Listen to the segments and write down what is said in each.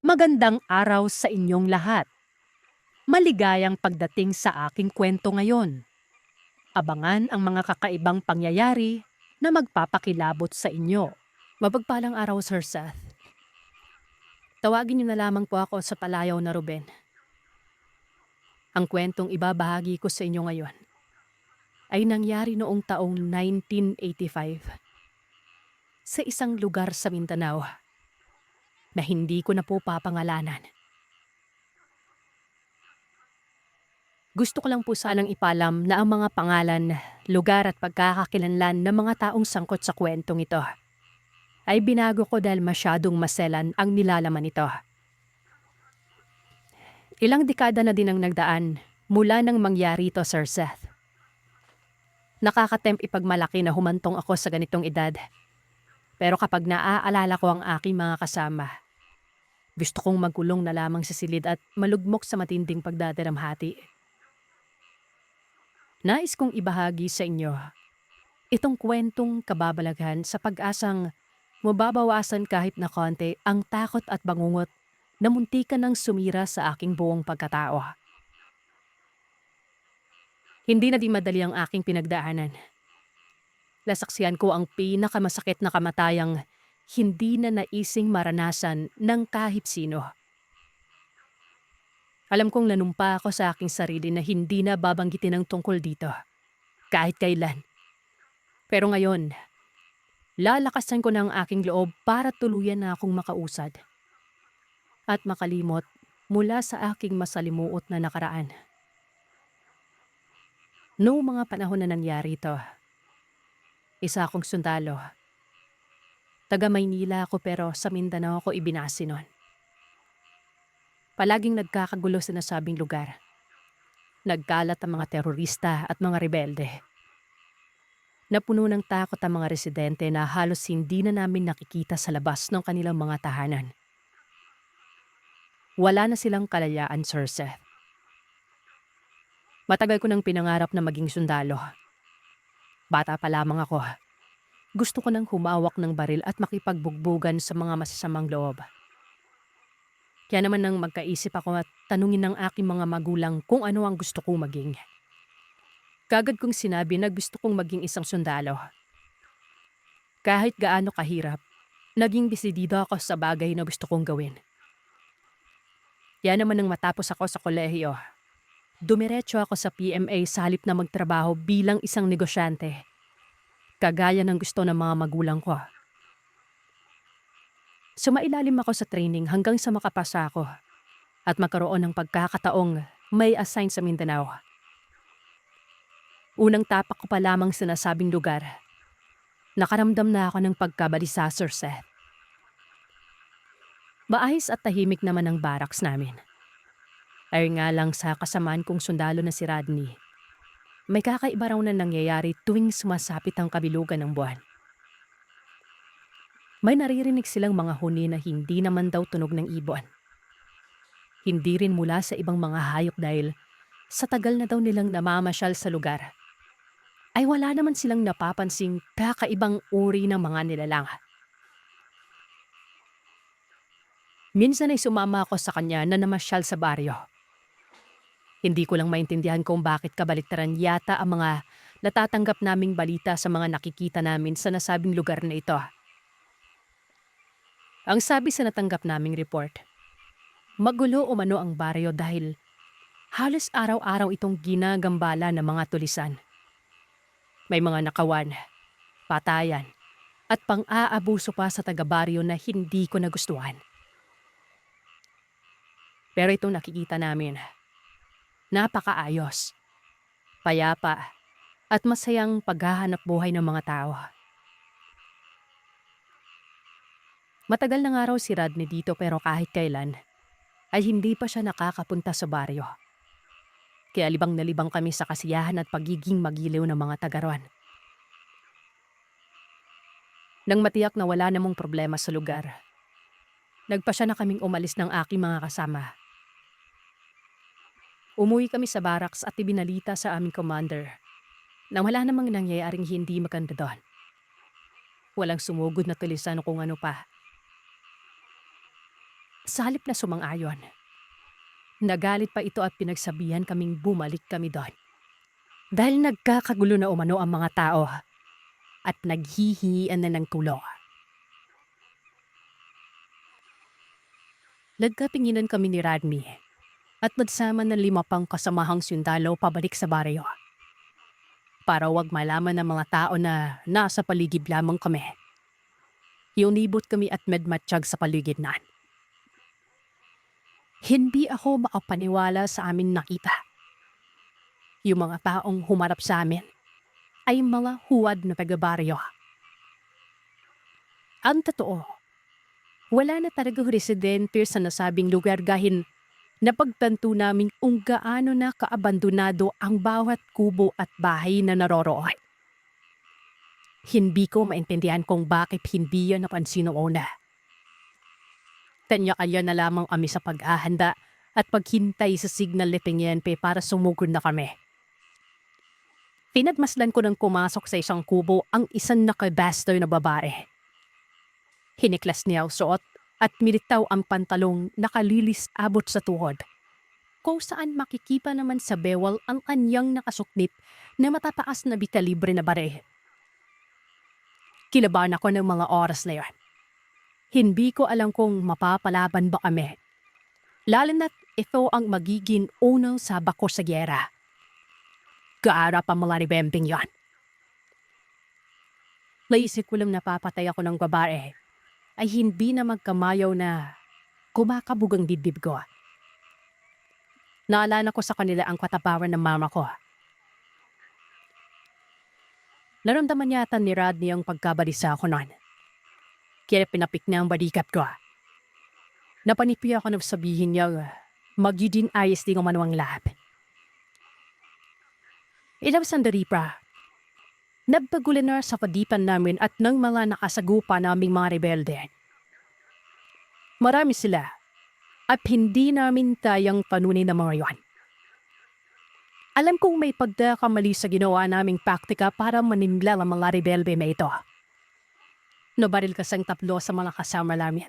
Magandang araw sa inyong lahat. Maligayang pagdating sa aking kwento ngayon. Abangan ang mga kakaibang pangyayari na magpapakilabot sa inyo. Mapagpalang araw, Sir Seth. Tawagin niyo na lamang po ako sa palayaw na Ruben. Ang kwentong ibabahagi ko sa inyo ngayon ay nangyari noong taong 1985 sa isang lugar sa Mindanao na hindi ko na po papangalanan. Gusto ko lang po sanang ipalam na ang mga pangalan, lugar at pagkakakilanlan ng mga taong sangkot sa kwentong ito ay binago ko dahil masyadong maselan ang nilalaman nito. Ilang dekada na din ang nagdaan mula nang mangyari ito, Sir Seth. Nakakatempt ipagmalaki na humantong ako sa ganitong edad. Pero kapag naaalala ko ang aking mga kasama, gusto kong magkulong na lamang sa silid at malugmok sa matinding pagdadalamhati. Nais kong ibahagi sa inyo itong kwentong kababalaghan sa pag-asang mababawasan kahit na konti ang takot at bangungot na muntikan ng sumira sa aking buong pagkatao. Hindi na di madali ang aking pinagdaanan. Nasaksihan ko ang pinakamasakit na kamatayang hindi na naising maranasan ng kahit sino. Alam kong nanumpa ako sa aking sarili na hindi na babanggitin ang tungkol dito, kahit kailan. Pero ngayon, lalakasan ko na ang aking loob para tuluyan na akong makausad at makalimot mula sa aking masalimuot na nakaraan. Noong mga panahon na nangyari ito, isa akong sundalo. Taga Maynila ako pero sa Mindanao ako ibinase nun. Palaging nagkakagulo sa nasabing lugar. Nagkalat ang mga terorista at mga rebelde. Napuno ng takot ang mga residente na halos hindi na namin nakikita sa labas ng kanilang mga tahanan. Wala na silang kalayaan, Sir Seth. Matagal ko nang pinangarap na maging sundalo. Bata pa lamang ako. Gusto ko nang humawak ng baril at makipagbugbugan sa mga masasamang loob. Kaya naman nang magkaisip ako at tanungin ng aking mga magulang kung ano ang gusto kong maging. Kagad kong sinabi na gusto kong maging isang sundalo. Kahit gaano kahirap, naging desidido ako sa bagay na gusto kong gawin. Kaya naman nang matapos ako sa kolehiyo, dumiretso ako sa PMA sa halip na magtrabaho bilang isang negosyante. Kagaya ng gusto ng mga magulang ko. Sumailalim ako sa training hanggang sa makapasa ako at magkaroon ng pagkakataong may assign sa Mindanao. Unang tapak ko pa lamang sa nasabing lugar, nakaramdam na ako ng pagkabalisa, Sir Seth. Maayos at tahimik naman ang barracks namin. Ay nga lang sa kasamaan kong sundalo na si Rodney, may kakaiba raw na nangyayari tuwing sumasapit ang kabilugan ng buwan. May naririnig silang mga huni na hindi naman daw tunog ng ibon. Hindi rin mula sa ibang mga hayop dahil sa tagal na daw nilang namamasyal sa lugar, ay wala naman silang napapansing kakaibang uri ng mga nilalang. Minsan ay sumama ako sa kanya na namasyal sa baryo. Hindi ko lang maintindihan kung bakit kabaliktaran yata ang mga natatanggap naming balita sa mga nakikita namin sa nasabing lugar na ito. Ang sabi sa natanggap naming report, magulo umano ang baryo dahil halos araw-araw itong ginagambala ng mga tulisan. May mga nakawan, patayan, at pang-aabuso pa sa taga-baryo na hindi ko nagustuhan. Pero itong nakikita namin, napakaayos, payapa, at masayang paghahanap buhay ng mga tao. Matagal na nga raw si Rodney dito pero kahit kailan ay hindi pa siya nakakapunta sa baryo. Kaya libang na libang kami sa kasiyahan at pagiging magiliw ng mga taga-ron. Nang matiyak na wala namang problema sa lugar, nagpasya na kaming umalis ng aking mga kasama. Umuwi kami sa barracks at ibinalita sa aming commander na wala namang nangyayaring hindi maganda doon. Walang sumugod na tulisan o kung ano pa. Sa halip na sumang-ayon, nagalit pa ito at pinagsabihan kaming bumalik kami doon. Dahil nagkakagulo na umano ang mga tao at naghihingian na ng tulong. Nagkatinginan kami ni Radmi at nagsama ng 5 pang kasamahang sundalo pabalik sa baryo. Para wag malaman ng mga tao na nasa paligid lamang kami. Iunibot kami at medmatsyag sa paligid na. Hindi ako makapaniwala sa amin nakita. Yung mga taong humarap sa amin ay mga huwad na taga-baryo. Ang totoo, wala na talagang residente sa nasabing lugar dahil napagtanto namin kung gaano na kaabandonado ang bawat kubo at bahay na naroroon. Hindi ko maintindihan kung bakit hindi yan napansin noong una. Tanya-kanya na lamang kami sa pag-ahanda at paghintay sa signal ni Teniente para sumugod na kami. Pinagmasdan ko nang pumasok sa isang kubo ang isang nakabaster na babae. Hiniklas niya ang suot at militaw ang pantalong nakalilis abot sa tuhod. Kung saan makikita naman sa bewal ang kanyang nakasuknit na matataas na bitalibre na bare. Kilabahan ako ng mga oras na yon. Hindi ko alam kung mapapalaban ba kami. Lalo na't ito ang magiging unang sabak ko sa gyera. Kaarap ang mga rebembing yon. Naisip ko lang napapatay ako ng babae ay hindi na magkamayaw na kumakabog ang dibdib ko. Naalala ko sa kanila ang kataparan ng mama ko. Naramdaman yata ni Rodney ang pagkabalisa ko noon. Kaya pinapik niya ang balikat ko. Napanipi ako na sabihin niya magiging ayos din ang manuang lahat. Ilang sandali pa, nagpagulan na sa padipan namin at ng mga nakasagupa naming mga rebelde. Marami sila at hindi namin tayang panunin ng mga yon. Alam kong may pagkakamali sa ginawa naming praktika para manimla ang mga rebelde na ito. Nabaril kasang 3 sa mga kasama namin.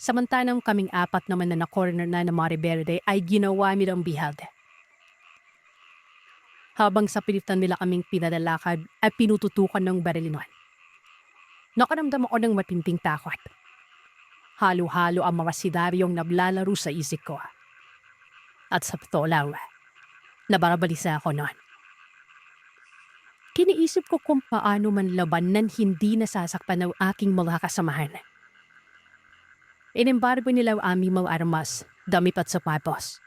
Samantanang kaming 4 naman na na-corner na ng mga rebelde ay ginawa nilang bihag. Habang sa pilitan nila kaming pinadalakad ay pinututukan ng barilinon. Nakaramdam ako ng matinding takot. Halo-halo ang mga sidaryong naglalaro sa isip ko. At sa totoo lang, nabarabalisa ako noon. Kiniisip ko kung paano man laban nang hindi nasasakpan ng aking mga kasamahan. Inimbargo nila ang aming mga armas, damit at sapatos.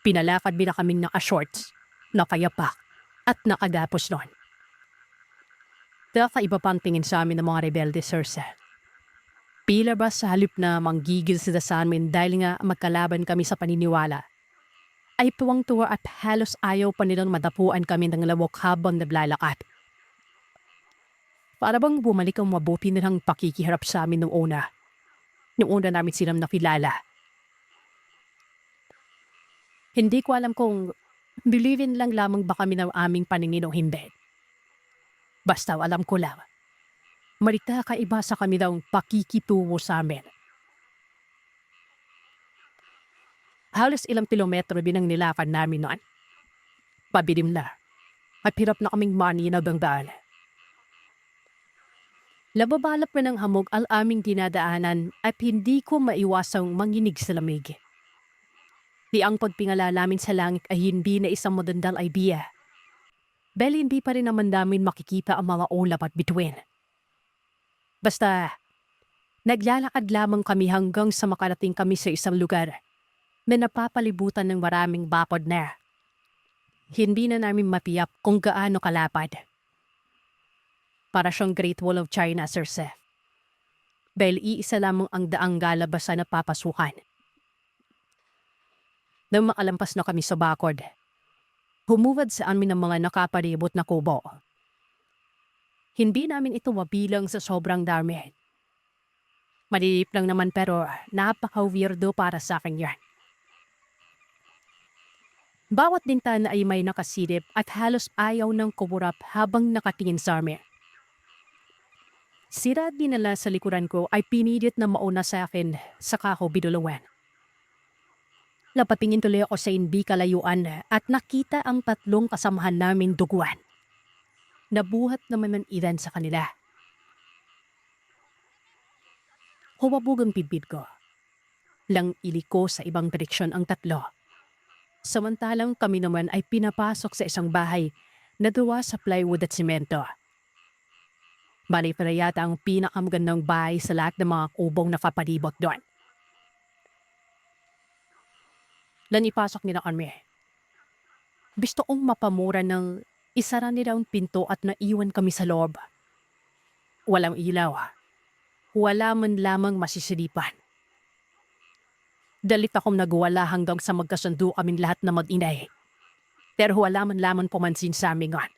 Pinalakad nila kaming naka-shorts, nakayapak, at nakagapos noon. Kakaiba pang tingin sa amin ng mga rebelde, Circe. Pila ba sa halip na manggigil sila sa amin dahil nga magkalaban kami sa paniniwala, ay tuwang-tuwa at halos ayaw pa nilang madapuan kami ng lawak habang naglalakad. Para bang bumalik ang mabuti nilang pakikihirap sa amin noong una. Noong una namin silang nakilala. Hindi ko alam kung bilivin lang lamang ba kami ng aming paningin o hindi. Basta alam ko lang, marita kaiba sa kami daw pakikitungo sa amin. Halos ilang kilometro din ang nilakad namin noon. Pabilim na, at hirap na kaming maninag ang daan. Lababalap na ng hamog ang aming dinadaanan at hindi ko maiwasang manginig sa lamig. Di ang pagpingala namin sa langit ay hindi na isang magandang idea. Dahil hindi pa rin naman namin makikita ang mga ulap at bituin. Basta, naglalakad lamang kami hanggang sa makarating kami sa isang lugar na napapalibutan ng maraming bakod na. Hindi na namin matiyak kung gaano kalapad. Para siyang Great Wall of China, Circe. Dahil iisa lamang ang daang galabasan na papasukan. Nang makalampas na kami sa bakod, humuwad sa amin ng mga nakapalibot na kubo. Hindi namin ito mabilang sa sobrang dami. Malilip lang naman pero napaka-weirdo para sa akin yan. Bawat bintana ay may nakasilip at halos ayaw ng kumurap habang nakatingin sa amin. Sira dinala sa likuran ko ay pinilit na mauna sa akin saka ako binulungan. Napatingin tuloy ako sa hindi kalayuan at nakita ang tatlong kasamahan namin duguan. Nabuhat naman ng ilan sa kanila. Humabog ang bibig ko. Lang iliko sa ibang direksyon ang tatlo. Samantalang kami naman ay pinapasok sa isang bahay na gawa sa plywood at simento. Bali para yata ang pinakamagandang bahay sa lahat ng mga kubong nakapalibot doon. Lan ipasok nila kami. Gusto kong mapamura ng isara nila ang pinto at naiwan kami sa loob. Walang ilaw. Wala man lamang masisilipan. Dalit akong nagwala hanggang sa magkasundo kaming lahat na mag-inay. Pero wala man lamang pumansin sa amin ngon.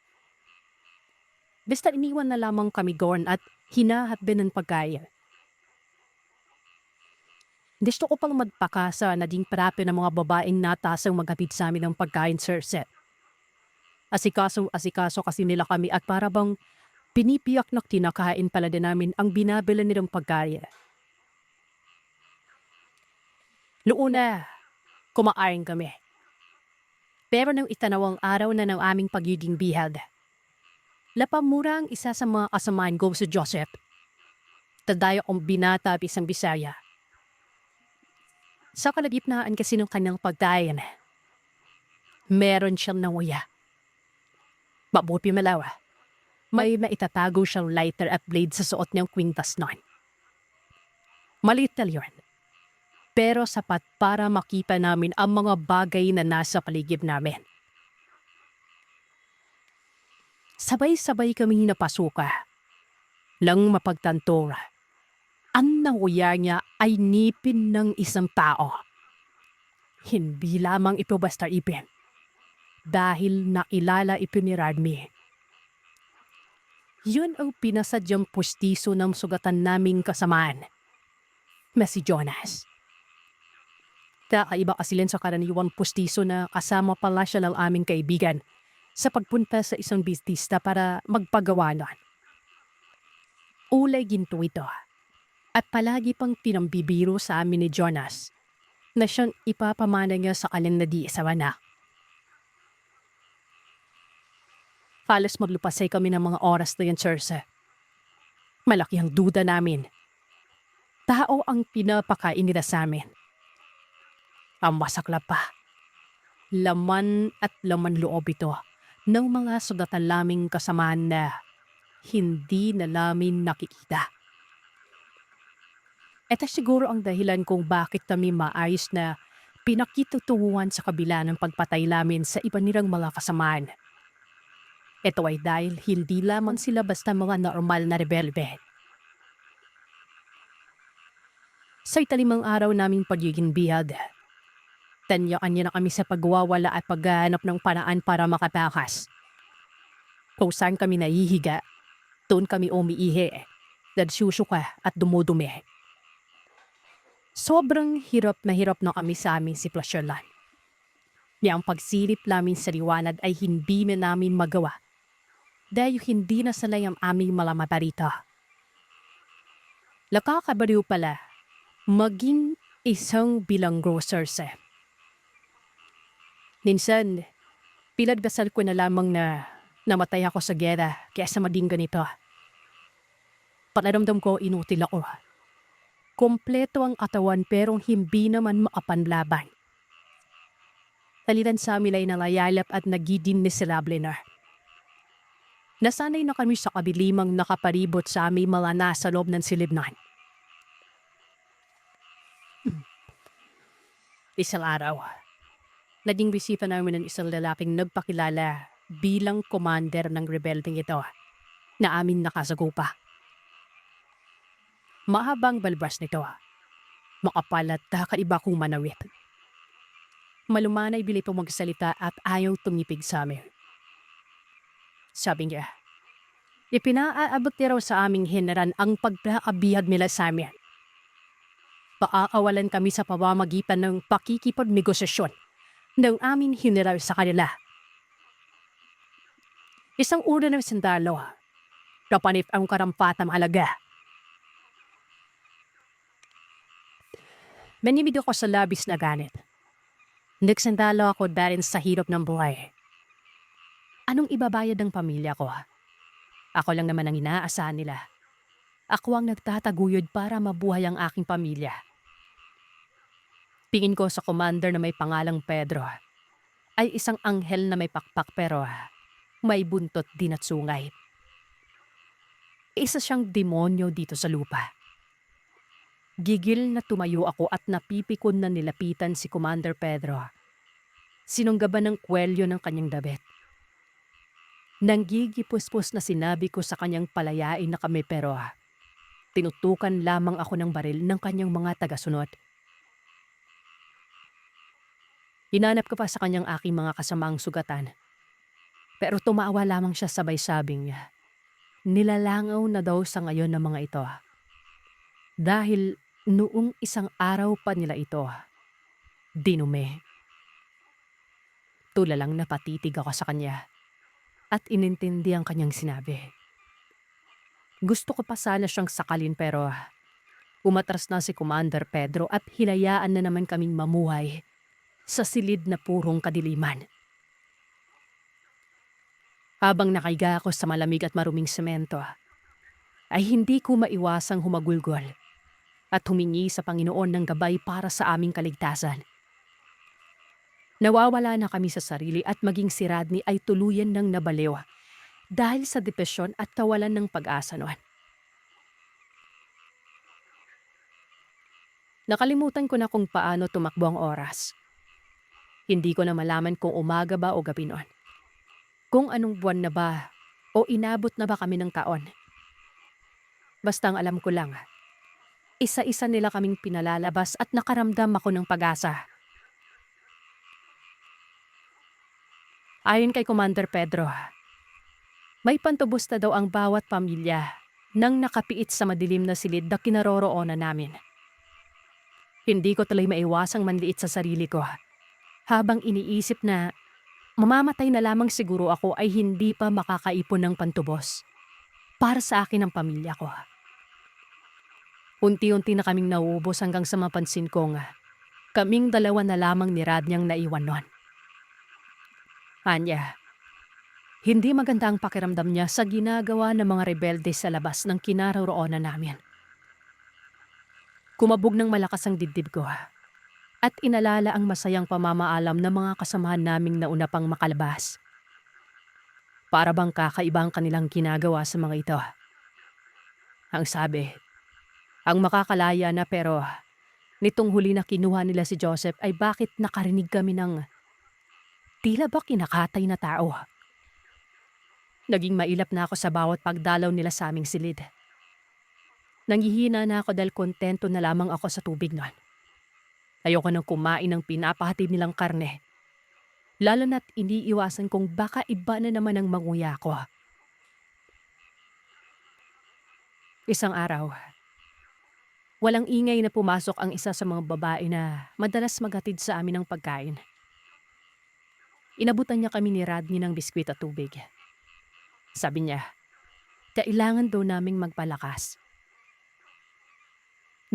Basta iniwan na lamang kami gorn at hinahatbin ng pagkain. Gusto ko pang magpakasa na ding parape ng mga babaeng natasang maghatid sa amin ng pagkain, Sir Seth. Asikaso kasi nila kami at para bang pinipiyak na tinakain pala din namin ang binabila nilang pagkain. Noona, kumakain kami. Pero nang itanawang araw na ng aming pagiging bihag, lapamura ang isa sa mga kasamaan ko si Joseph. Tadayo kong binata bisang Bisaya. Sa kalagitnaan kasi ng kanyang pagkain, meron siyang nanguya. Mabuti malawa. May maitatago siyang lighter at blade sa suot niyang kwintas noon. Maliit na yun. Pero sapat para makita namin ang mga bagay na nasa paligid namin. Sabay-sabay kami napasuka. Lang mapagtanto, ang nanguya niya ay nipin ng isang tao. Hindi lamang ito basta ipin. Dahil nailala ito ni Radmi. Yun ang pinasadyang pustiso ng sugatan naming kasamaan. Na si Jonas. Kakaiba kasi sa karaniwang pustiso na kasama pala siya ng aming kaibigan sa pagpunta sa isang bisnista para magpagawa nun. Ulay ginto ito. At palagi pang pinambibiro sa amin ni Jonas na siyang ipapamana niya sa alin na di isawa na. Halos maglupasay kami ng mga oras na yan, Sir. Malaki ang duda namin. Tao ang pinapakain nila sa amin. Ang masakla pa. Laman at laman loob ito ng mga sugatan laming kasamaan na hindi na namin nakikita. Ito siguro ang dahilan kung bakit kami maayos na pinakitutuhan sa kabila ng pagpatay namin sa iba nilang mga kasamaan. Ito ay dahil hindi lamang sila basta mga normal na rebelde. Sa italimang araw naming pagiging bihag, tanyaan niya na kami sa pagwawala at paghahanap ng paraan para makatakas. Kung saan kami nahihiga, doon kami umiihi, nagsusuka at dumudumi. Sobrang hirap na kami sa aming sitwasyon lang. Niyang pagsilip namin sa liwanag ay hindi na namin magawa dahil hindi na sanay ang aming mga mata rito. Nakakabaliw pala maging isang bilanggo, Sir. Minsan, pinagdasal ko na lamang na namatay ako sa gera kaysa maging ganito. Pakiramdam ko inutil ako. Kompleto ang katawan pero hindi naman makapanlaban. Talilan sa amin ay nalayalap at nagiging miserable na. Nasanay na kami sa kabilimang nakaparibot sa aming mga nasa loob ng silibnan. Isang araw, naging bisita namin ng isang lalaking nagpakilala bilang commander ng rebelding ito na amin nakasagupa. Mahabang balbas nito. Makapal at kakaiba kong manawit. Malumanay bili po magsalita at ayaw tumipig sa amin. Sabi niya, ipinaaabot niya raw sa aming heneran ang pagkakabihag nila sa amin. Paaawalan kami sa pamamagitan ng pakikipagnegosasyon ng aming heneral sa kanila. Isang uri ng sundalo, kapanip ang karampatang alaga Manimid ako sa labis na ganit. Nagsandalo ako dahil sa hirap ng buhay. Anong ibabayad ng pamilya ko? Ako lang naman ang inaasahan nila. Ako ang nagtataguyod para mabuhay ang aking pamilya. Tingin ko sa commander na may pangalang Pedro ay isang anghel na may pakpak pero may buntot din at sungay. Isa siyang demonyo dito sa lupa. Gigil na tumayo ako at napipikon na nilapitan si Commander Pedro. Sinunggaban ng kwelyo ng kanyang dabit. Nanggigipus-pus na sinabi ko sa kanyang palayain na kami pero tinutukan lamang ako ng baril ng kanyang mga tagasunod. Hinanap ko pa sa kanyang aking mga kasamaang sugatan. Pero tumawa lamang siya sabay sabing niya. Nilalangaw na daw sa ngayon ng mga ito. Dahil noong isang araw pa nila ito, dinume. Tulalang napatitig ako sa kanya at inintindi ang kanyang sinabi. Gusto ko pa sana siyang sakalin pero umatras na si Commander Pedro at hinayaan na naman kaming mamuhay sa silid na purong kadiliman. Habang nakaiga ako sa malamig at maruming semento, ay hindi ko maiwasang humagulgol at humingi sa Panginoon ng gabay para sa aming kaligtasan. Nawawala na kami sa sarili at maging si Rodney ay tuluyan ng nabaliw dahil sa depresyon at kawalan ng pag-asa noon. Nakalimutan ko na kung paano tumakbo ang oras. Hindi ko na malaman kung umaga ba o gabi noon. Kung anong buwan na ba o inabot na ba kami ng taon. Basta ang alam ko lang, isa-isa nila kaming pinalalabas at nakaramdam ako ng pag-asa. Ayon kay Commander Pedro, may pantubos na daw ang bawat pamilya nang nakapiit sa madilim na silid na kinaroroonan namin. Hindi ko tuloy maiwasang manliit sa sarili ko habang iniisip na mamamatay na lamang siguro ako ay hindi pa makakaipon ng pantubos para sa akin ang pamilya ko. Unti-unti na kaming nauubos hanggang sa mapansin kong kaming dalawa na lamang ni Rodney ang naiwan nun. Anya, hindi maganda ang pakiramdam niya sa ginagawa ng mga rebelde sa labas ng kinaroroonan namin. Kumabog ng malakas ang dibdib ko at inalala ang masayang pamamaalam ng mga kasamahan naming nauna pang makalabas. Para bang kakaiba ang kanilang ginagawa sa mga ito. Ang sabi, ang makakalaya na pero nitong huli na kinuha nila si Joseph ay bakit nakarinig kami ng tila ba kinakatay na tao. Naging mailap na ako sa bawat pagdalaw nila sa aming silid. Nanghihina na ako dahil kontento na lamang ako sa tubig noon. Ayoko nang kumain ng pinapahatid nilang karne. Lalo na't iniiwasan kong baka iba na naman ang manguya ko. Isang araw, walang ingay na pumasok ang isa sa mga babae na madalas maghatid sa amin ng pagkain. Inabutan niya kami ni Rodney ng biskwit at tubig. Sabi niya, kailangan daw naming magpalakas.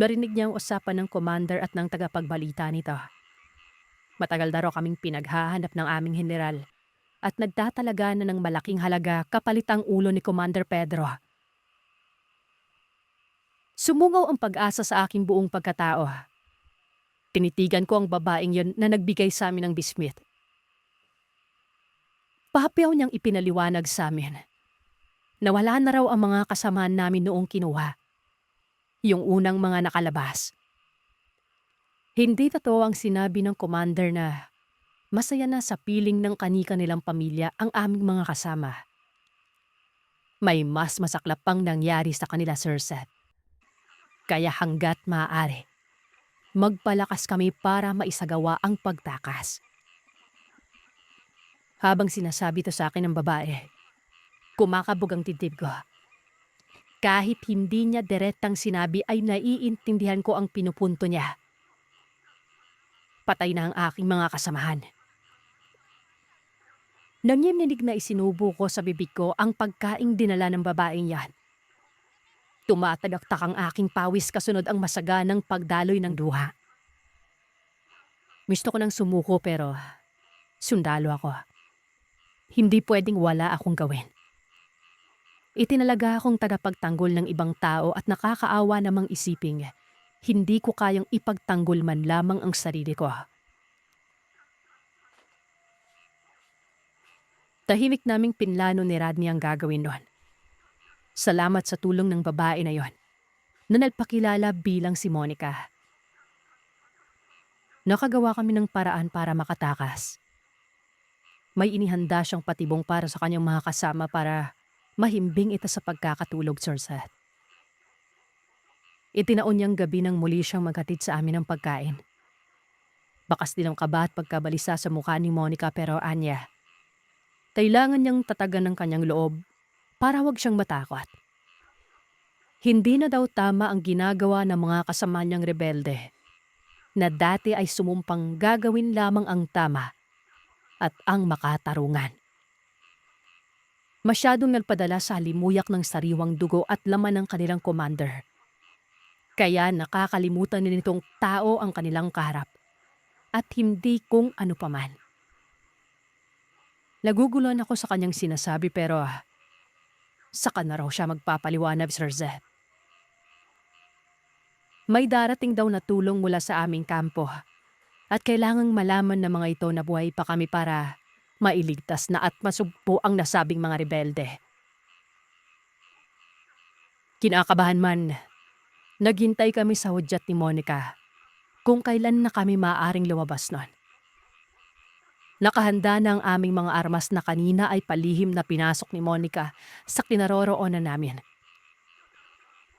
Narinig niya ang usapan ng commander at ng tagapagbalita nito. Matagal na raw kaming pinaghahanap ng aming general at nagtatalaga na ng malaking halaga kapalit ang ulo ni Commander Pedro. Sumungaw ang pag-asa sa aking buong pagkatao. Tinitigan ko ang babaeng yon na nagbigay sa amin ng biskwit. Pahapiaw niyang ipinaliwanag sa amin. Nawala na raw ang mga kasamaan namin noong kinuha. Yung unang mga nakalabas. Hindi totoo ang sinabi ng commander na masaya na sa piling ng kanika nilang pamilya ang aming mga kasama. May mas masaklap pang nangyari sa kanila, Sir Seth. Kaya hanggat maaari, magpalakas kami para maisagawa ang pagtakas. Habang sinasabi to sa akin ng babae, kumakabog ang dibdib ko. Kahit hindi niya direktang sinabi ay naiintindihan ko ang pinupunto niya. Patay na ang aking mga kasamahan. Nangyimninig na isinubo ko sa bibig ko ang pagkaing dinala ng babaeng yan. Tumatagaktak ang aking pawis kasunod ang masaganang pagdaloy ng duha. Gusto ko nang sumuko pero sundalo ako. Hindi pwedeng wala akong gawin. Itinalaga akong tagapagtanggol ng ibang tao at nakakaawa namang isiping hindi ko kayang ipagtanggol man lamang ang sarili ko. Tahimik naming pinlano ni Rodney ang gagawin nun. Salamat sa tulong ng babae na yon, na nagpakilala bilang si Monica. Nakagawa kami ng paraan para makatakas. May inihanda siyang patibong para sa kanyang mga kasama para mahimbing ito sa pagkakatulog, Sir Seth. Itinaon niyang gabi nang muli siyang maghatid sa amin ng pagkain. Bakas din ang kaba at pagkabalisa sa mukha ni Monica pero anya, kailangan niyang tatagan ng kanyang loob para wag siyang matakot. Hindi na daw tama ang ginagawa ng mga kasama niyang rebelde na dati ay sumumpang gagawin lamang ang tama at ang makatarungan. Masyadong nagpadala sa halimuyak ng sariwang dugo at laman ng kanilang commander. Kaya nakakalimutan nitong tao ang kanilang kaharap at hindi kung ano paman. Naguguluhan ako sa kanyang sinasabi pero saka na raw siya magpapaliwanag, Sir Zed. May darating daw na tulong mula sa aming kampo at kailangang malaman ng mga ito na buhay pa kami para mailigtas na at masugpo ang nasabing mga rebelde. Kinakabahan man, naghintay kami sa hudyat ni Monica kung kailan na kami maaaring lumabas nun. Nakahanda na ang aming mga armas na kanina ay palihim na pinasok ni Monica sa kinaroroonan namin.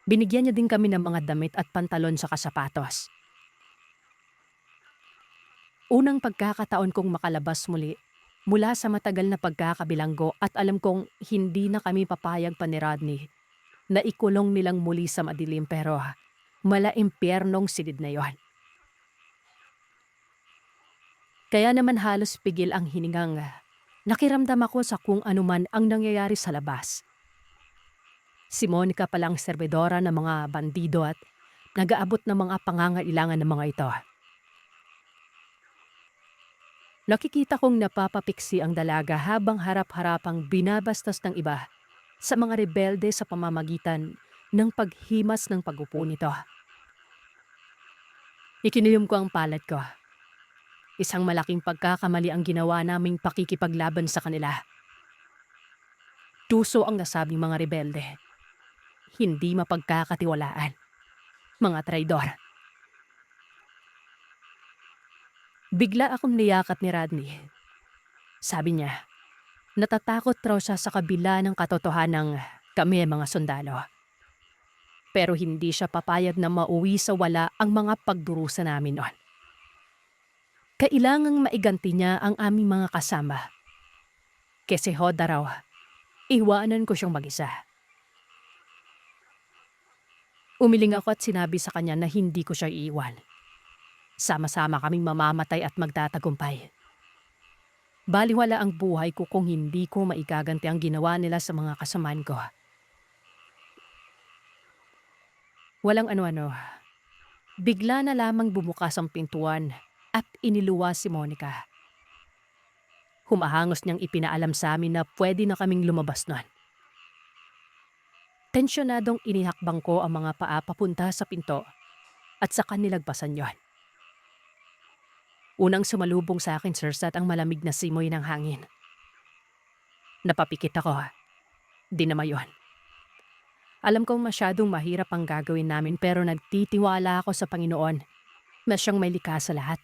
Binigyan niya din kami ng mga damit at pantalon sa sapatos. Unang pagkakataon kong makalabas muli mula sa matagal na pagkakabilanggo at alam kong hindi na kami papayag pa ni Rodney na ikulong nilang muli sa madilim pero mala-impyernong silid na yon. Kaya naman halos pigil ang hiningang nakiramdam ako sa kung anuman ang nangyayari sa labas. Si Monica palang serbedora ng mga bandido at nag-aabot ng mga pangangailangan ng mga ito. Nakikita kong napapapiksi ang dalaga habang harap-harapang binabastos ng iba sa mga rebelde sa pamamagitan ng paghimas ng pag-upo nito. Ikinuyom ko ang palad ko. Isang malaking pagkakamali ang ginawa naming pakikipaglaban sa kanila. Tuso ang nasabing mga rebelde. Hindi mapagkakatiwalaan. Mga traidor. Bigla akong niyakap ni Rodney. Sabi niya, natatakot raw siya sa kabila ng katotohanan ng kami mga sundalo. Pero hindi siya papayag na mauwi sa wala ang mga pagdurusa namin noon. Kailangang maiganti niya ang aming mga kasama. Kasi hoda raw, iwanan ko siyang mag-isa. Umiling ako at sinabi sa kanya na hindi ko siya iiwan. Sama-sama kaming mamamatay at magtatagumpay. Baliwala ang buhay ko kung hindi ko maigaganti ang ginawa nila sa mga kasamaan ko. Walang ano-ano. Bigla na lamang bumukas ang pintuan at iniluwas si Monica. Humahangos niyang ipinaalam sa amin na pwede na kaming lumabas nun. Tensyonadong inihakbang ko ang mga paa papunta sa pinto at saka nilagpasan yon. Unang sumalubong sa akin, Sir Seth, ang malamig na simoy ng hangin. Napapikit ako. Di naman yun. Alam kong masyadong mahirap ang gagawin namin pero nagtitiwala ako sa Panginoon na siyang may likha sa lahat.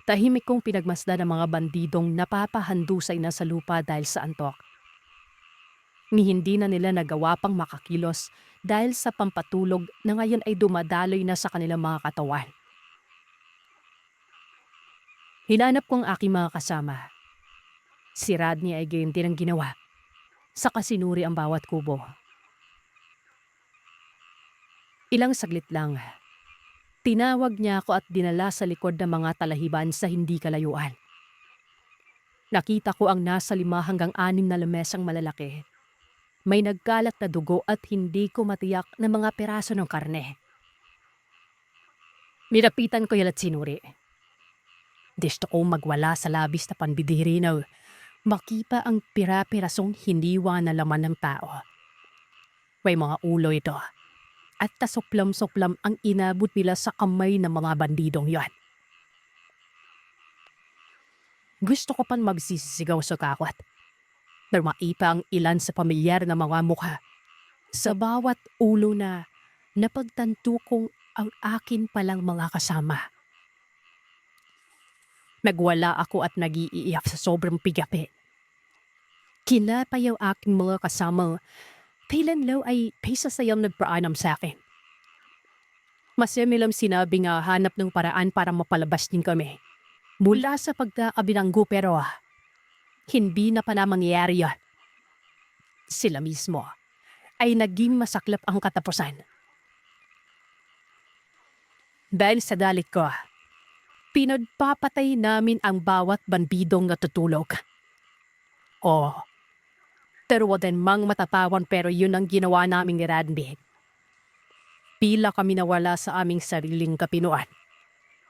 Tahimik kong pinagmasdan ang mga bandidong napapahandusay na sa lupa dahil sa antok. Ni hindi na nila nagawa pang makakilos dahil sa pampatulog na ngayon ay dumadaloy na sa kanilang mga katawan. Hinanap ko ang aking mga kasama. Si Rodney ay gayon din ang ginawa. Saka sinuri ang bawat kubo. Ilang saglit lang. Tinawag niya ako at dinala sa likod ng mga talahiban sa hindi kalayuan. Nakita ko ang nasa 5 hanggang 6 na lamesang malalaki. May nagkalat na dugo at hindi ko matiyak na mga peraso ng karne. Mirapitan ko yalat sinuri. Gusto ko magwala sa labis na panbidiri na makipa ang pira-pirasong hiniwa na laman ng tao. May mga ulo ito at tasoplam-soplam ang inabot nila sa kamay ng mga bandidong yon. Gusto ko pan magsisisigaw sa kakwat. Pero maipa ang ilan sa pamilyar na mga mukha. Sa bawat ulo na napagtanto kong ang akin palang mga kasama. Nagwala ako at nag-iiyak sa sobrang pigapi. Kinapay ang aking mga kasama. Kailan law ay paisasayang nagpaanam sa akin. Masemilam sinabi nga hanap ng paraan para mapalabas din kami. Mula sa pagkakabinanggo pero hindi na pa na mangyayari yan. Sila mismo ay naging masaklap ang katapusan. Dahil sa dalit ko, pinagpapatay namin ang bawat bandidong natutulog. Pero din mang matatawan pero yun ang ginawa namin ni Randy. Pila kami nawala sa aming sariling kapinuan.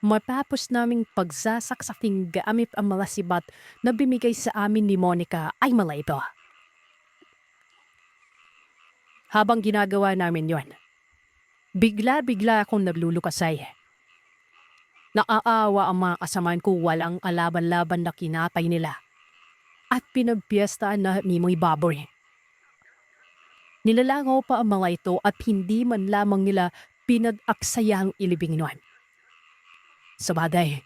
Matapos naming pagsasaksaking gamit ang mga sibat na bimigay sa amin ni Monica ay mala ito. Habang ginagawa namin yon, bigla-bigla akong naglulukasay. Naaawa ang mga kasamaan ko walang alaban-laban na kinapay nila at pinagpiestaan na mimoy baboy. Nilalangaw pa ang mga ito at hindi man lamang nila pinag-aksaya ang ilibing nun. Sabagay,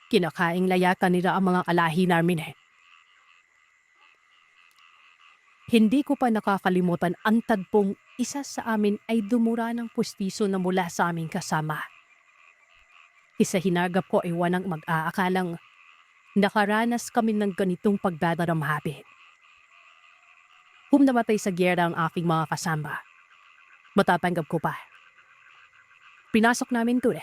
kinakaing layakan nila ang mga alahi namin. Hindi ko pa nakakalimutan ang tadpong isa sa amin ay dumura ng pustiso na mula sa aming kasama. Isa hinagap ko ay wanang mag-aakalang nakaranas kami ng ganitong pagdadaramhabi. Namatay sa gyera ang aking mga kasama. Matatanggap ko pa. Pinasok namin to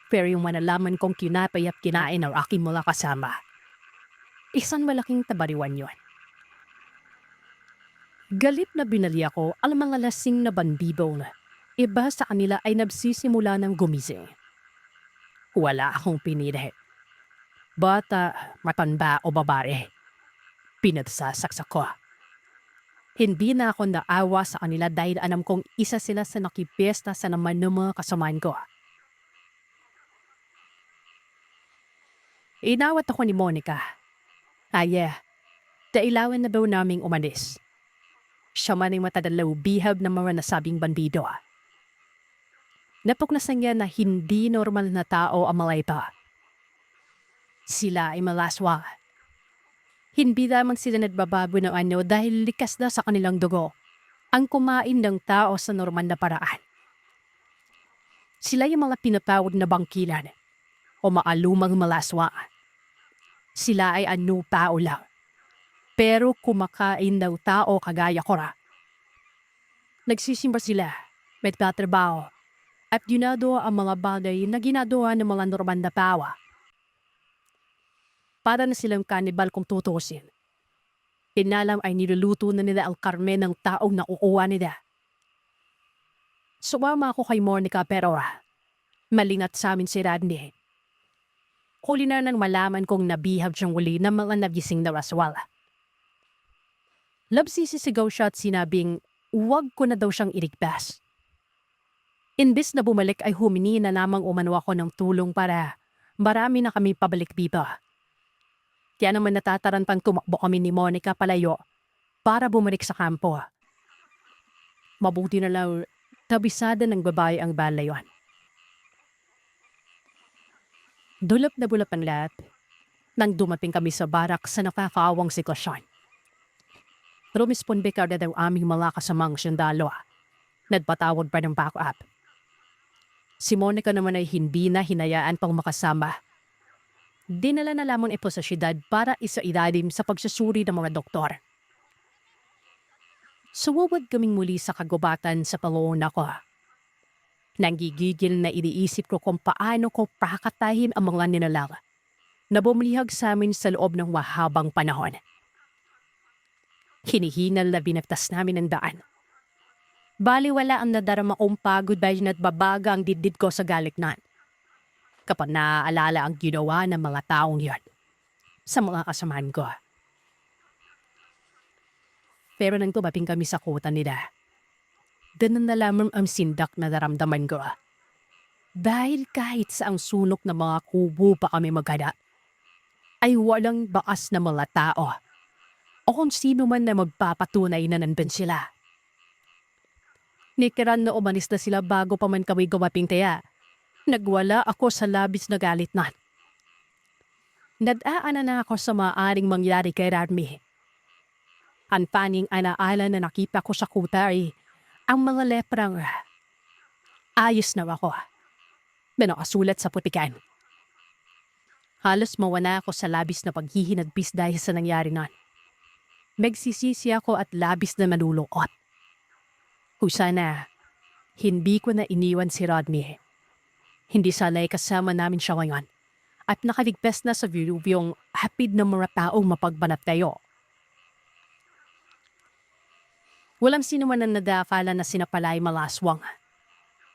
Pero yung manalaman kong kinapay at kinain ang aking mga kasama, isang malaking tabariwan yon. Galit na binali ako ang mga lasing na bandidong iba sa kanila ay nagsisimula ng gumising. Wala akong pinili. Bata, matanda o babae. Pinagsasaksak ko. Hindi na ako naawa sa kanila dahil alam kong isa sila sa nakipiesta sa naman ng mga kasamaan ko. Inawat ako ni Monica. Dailawan na daw naming umalis. Siya man ay matadalaw bihab ng mga nasabing bandido. Napuknasan niya na hindi normal na tao ang mga ito. Sila ay malaswa. Hindi lamang sila nagbabago ng anyo dahil likas na sa kanilang dugo ang kumain ng tao sa normal na paraan. Sila yung mga pinatawag na bangkilan o maalumang malaswa. Sila ay ano tao lang. Pero kumakain ng tao kagaya ko ra. Nagsisimba sila, may tatrabaho, at ginagawa ang mga bagay na ginagawa ng mga normal na tao. Para na silang kanibal kung tutusin. Inalam ay niluluto na nila ang karne ng taong nakukuha nila. Sumama ako kay Monica pero malingat sa amin si Randy. Huli na nang malaman kong nabihab siyang uli ng mga nagising na raswal. Labsisisigaw siya at sinabing huwag ko na daw siyang iligtas. Imbis na bumalik ay humingi na lamang umano ako ng tulong para marami na kami pabalik dito. Kaya naman natatarantang tumakbo kami ni Monica palayo para bumalik sa kampo. Mabuti na lang tabisada ng babae ang balayon. Dulap na bulap ang lahat nang dumating kami sa barak sa nakakaawang sitwasyon. Rumisponde ka na daw aming mga kasamang sundalo. Nagpatawag pa ng backup. Si Monica naman ay hindi na hinayaan pang makasama. Dinala na lamang ito sa syudad para isailalim sa pagsusuri ng mga doktor. Suwawag kaming muli sa kagubatan sa pangunguna ko. Nanggigigil na iniisip ko kung paano ko pakatahin ang mga nilalang na bumilihag sa amin sa loob ng mahabang panahon. Hinihinal na binagtas namin ang daan. Baliwala ang nadarama kong pagod dahil babaga ang dibdib ko sa galiknan. Kapag naaalala ang ginawa ng mga taong yon sa mga kasamahan ko. Pero nang tumating kami sa kuta nila, ganun na lamang ang sindak na naramdaman ko. Dahil kahit sa ang sulok ng mga kubo pa kami maghada, ay walang bakas na mga tao o kung sino man na magpapatunay na nandun sila. Nikiran na umalis na sila bago pa man kami gumaping taya. Nagwala ako sa labis na galit na. Nadaanan na ako sa maaaring mangyari kay Radmi. Ang paning alaala na nakita ko sa kuta ay ang mga leprang ayos na ako. Nakasulat sa putikan. Halos mawala ako sa labis na paghihinagpis dahil sa nangyari nun. Magsisisi ako at labis na malulungkot. Kung sana, hindi ko na iniwan si Rodney. Hindi sana'y kasama namin siya ngayon at nakaligtas na sa Viruvyong hapid ng mga taong mapagbanat tayo. Walang sino man ang nadakala na sinapalay malaswang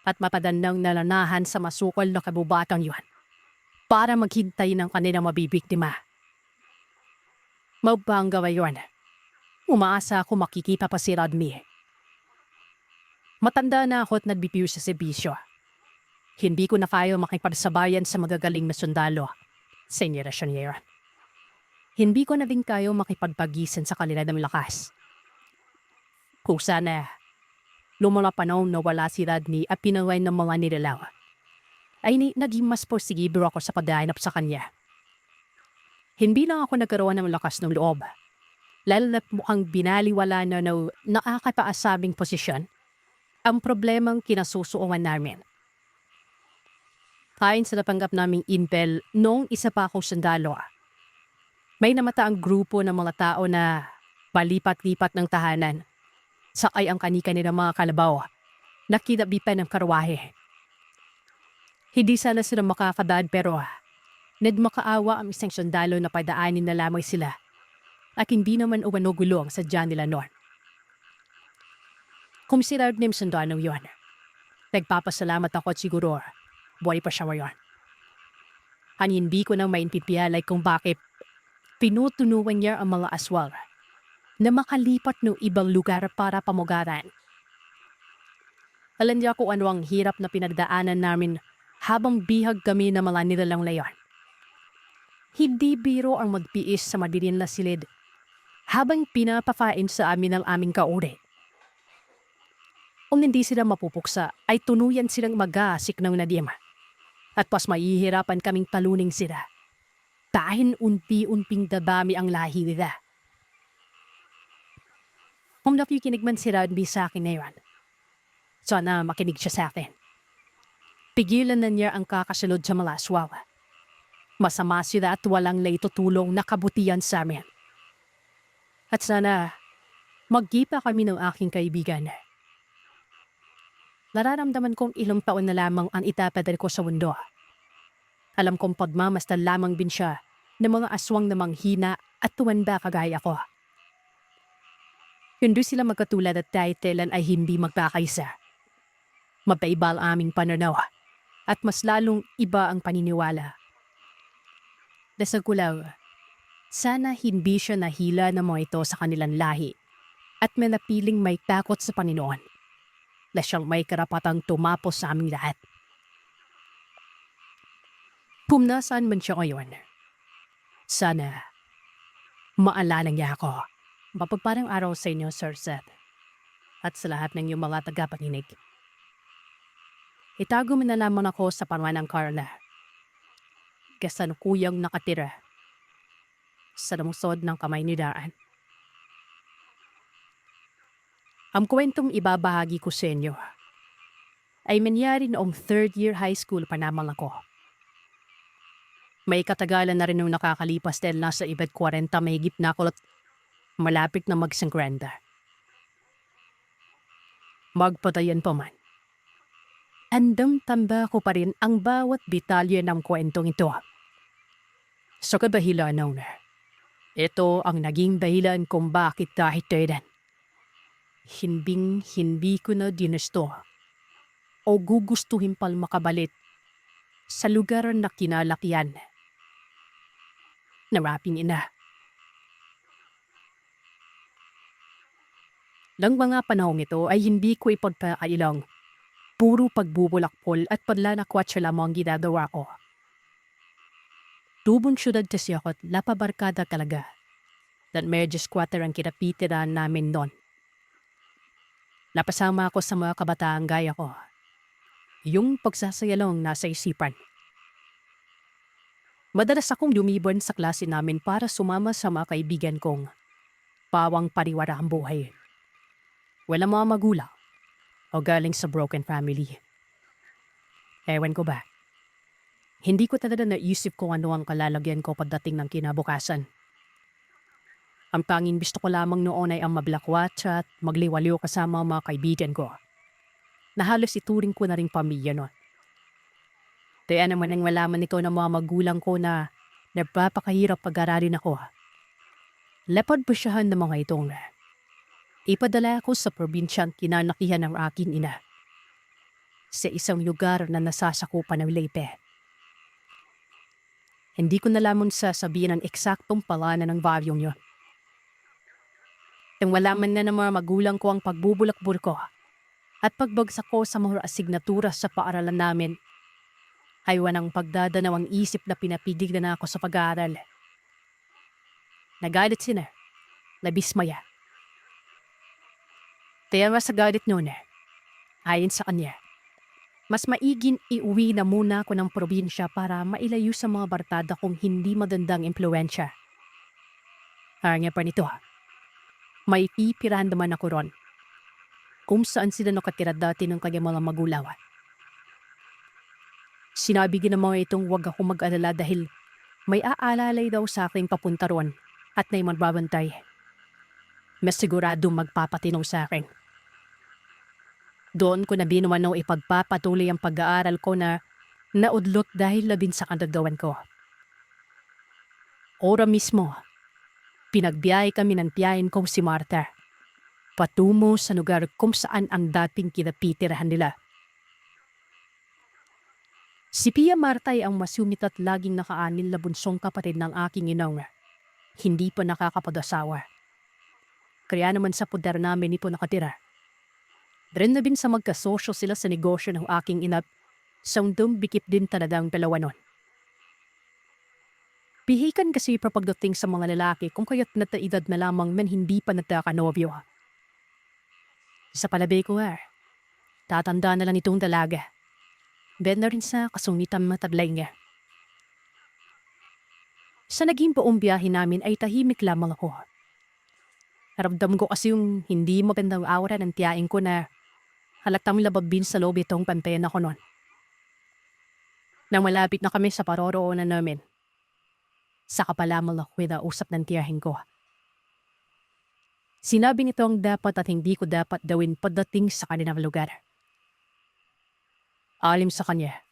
at mapadandang nalanahan sa masukal na kabubatang yun para maghintay ng kanilang mabibiktima. Magbanggawa yun. Umaasa ako makikita pa si Rodney. Matanda na ako at nagbipiw sa sebisyo. Hindi ko na kaya makipagsabayan sa magagaling na sundalo sa henerasyon ngayon. Hindi ko na din kayo makipagpagisan sa kanila ng lakas. Kung sana, lumang panahon na wala si Rodney at pinaway ng mga nilalaw, ay naging mas porsigibo ako sa pagdahanap sa kanya. Hindi lang ako nagkaroon ng lakas ng loob, lalo na mukhang binaliwala na nakakapaasabing posisyon ang problemang kinasusuungan namin. Kain sa napanggap naming intel noong isa pa akong sundalo. May namataang grupo ng mga tao na palipat-lipat ng tahanan. Sakay ang kanika nilang mga kalabaw. Nakinabipan ng karwahe. Hindi sana sila makakadaan pero nagmakaawa ang isang sundalo na padaanin na lamang sila at hindi naman umanugulo ang sadya nila noon. Kung si Rodney sundalo yun, nagpapasalamat ako at siguro buhay pa siya ngayon. Hindi ko nang maintindihan kung bakit pinutunuan niya ang mga aswang na makalipat ng ibang lugar para pamugaran. Alam niya kung ano ang hirap na pinagdaanan namin habang bihag kami ng mga nilalang layon. Hindi biro ang magpiis sa madilim na silid habang pinapafain sa amin ang aming kauri. Kung hindi sila mapupuksa, ay tunuyan silang mag-aasik ng nadim. At pas mahihirapan kaming taluning sila. Dahil unti-unting dadami ang lahi nila. Kung nakikinig man si Rodney sa akin ngayon, sana makinig siya sa akin. Pigilan na niya ang kakasunod sa mga aswaw. Masama sila at walang naitutulong na kabutihan sa amin. At sana maggipa kami ng aking kaibigan. Nararamdaman kong ilang taon na lamang ang itapadal ko sa mundo. Alam kong pagmamasdan lamang din siya ng mga aswang na manghina at tuwanda kagaya ko. Hindi sila magkatulad at titelan ay hindi magkakaisa. Mabaiba ang aming pananaw at mas lalong iba ang paniniwala. Dasal ko lang, sana hindi siya nahila ng mga ito sa kanilang lahi at manapiling may takot sa Panginoon. Na siyang may karapatang tumapos sa aming lahat. Kung nasaan man siya ngayon, sana maalala niya ako. Mapagparang araw sa inyo, Sir Seth, at sa lahat ng iyong mga tagapakinig. Itago mo na lamang ako sa panwan ng Carla. Kasalukuyang nakatira sa lungsod ng kamay ni Daan. Ang kwentong ibabahagi ko sa inyo ay mangyari noong third year high school pa namang ako. May katagalan na rin nung nakakalipas dahil nasa edad 40 mahigit na ako at malapit na mag-50. Magpatayan pa man. Andam-tamba ko pa rin ang bawat detalye ng kwentong ito. Sa kadahilan noon, ito ang naging dahilan kung bakit kahit kailan Hindi ko na ginusto o gugustuhin pang makabalit sa lugar na kinalakihan ng aking ina. Nang mga panahong ito ay hindi ko ipagpakailang puro pagbubulakpol at padlalakwatsa lamang ang ginagawa ko. Tubong syudad kasi ako at lapabarkada talaga. That medyo squatter ang kinapitiran namin noon. Napasama ako sa mga kabataan gaya ko. Yung pagsasayalong nasa isipan. Madalas akong lumibon sa klase namin para sumama sa mga kaibigan kong pawang pariwara ang buhay. Walang mga magulang o galing sa broken family. Ewan ko ba? Hindi ko talaga naisip kung ano ang kalalagyan ko pagdating ng kinabukasan. Ang tanging gusto ko lamang noon ay ang mablakwat at magliwaliw kasama ang mga kaibigan ko. Na halos ituring ko na rin pamilya noon. Kaya naman ang malaman ito ng mga magulang ko na nagpapakahirap pag-aralin ako. Lapad pa siyahan ng mga itong ipadala ako sa probinsyang kinalakihan ng aking ina. Sa isang lugar na nasasakupan ng Leyte. Hindi ko na lamang sasabihin ang eksaktong palanan ng baryong yun. Nang malaman na ng mga magulang ko ang pagbubulakbol ko at pagbagsak ko sa mga asignatura sa paaralan namin, ay walang pagdadanawang isip na pinapigil na ako sa pag-aaral. Nagalit sila, nabismaya. Kaya mas sa galit noon, ayon sa kanya, mas maiging iuwi na muna ako ng probinsya para mailayo sa mga barkada kong hindi magandang impluensya. Hanga pa nito, may pipirahan naman ako ron. Kung saan sila nakatira dati ng kanyang mga magulang. Sinabi din ng mga itong huwag ako mag-alala dahil may aalalay daw sa aking papunta ron at may magbabantay. Mas sigurado magpapatinong sa akin. Doon ko na binumanaw ipagpapatuloy ang pag-aaral ko na naudlot dahil labin sa kandagawan ko. Ora mismo, pinagbiyahe kami ng tiyahin kong si Martha, patungo sa lugar kung saan ang dating kinapitirahan nila. Si Pia Marta ay ang masumit at laging nakaanil na bunsong kapatid ng aking inong, hindi pa nakakapag-asawa. Kaya naman sa puder namin ito nakatira. Dren na din sa magkasosyo sila sa negosyo ng aking inap, soundong bikip din talagang dalawa nun. Pihikan kasi pagdating sa mga lalaki kung kaya't nataedad na lamang men hindi pa nagkakanobyo. Sa palabay ko tatanda na lang itong dalaga. Ben na rin sa kasungitan mataglay niya. Sa naging buong biyahe namin ay tahimik lamang ako. Naramdam ko kasi yung hindi magandang aura ng tiyain ko na halatang lababin sa loob itong pantayan ako noon. Nang malapit na kami sa paroroonan namin, saka pa lamang ako usap ng tiyahin ko. Sinabi nito ang dapat at hindi ko dapat gawin pagdating sa kanilang lugar. Alim sa kanya,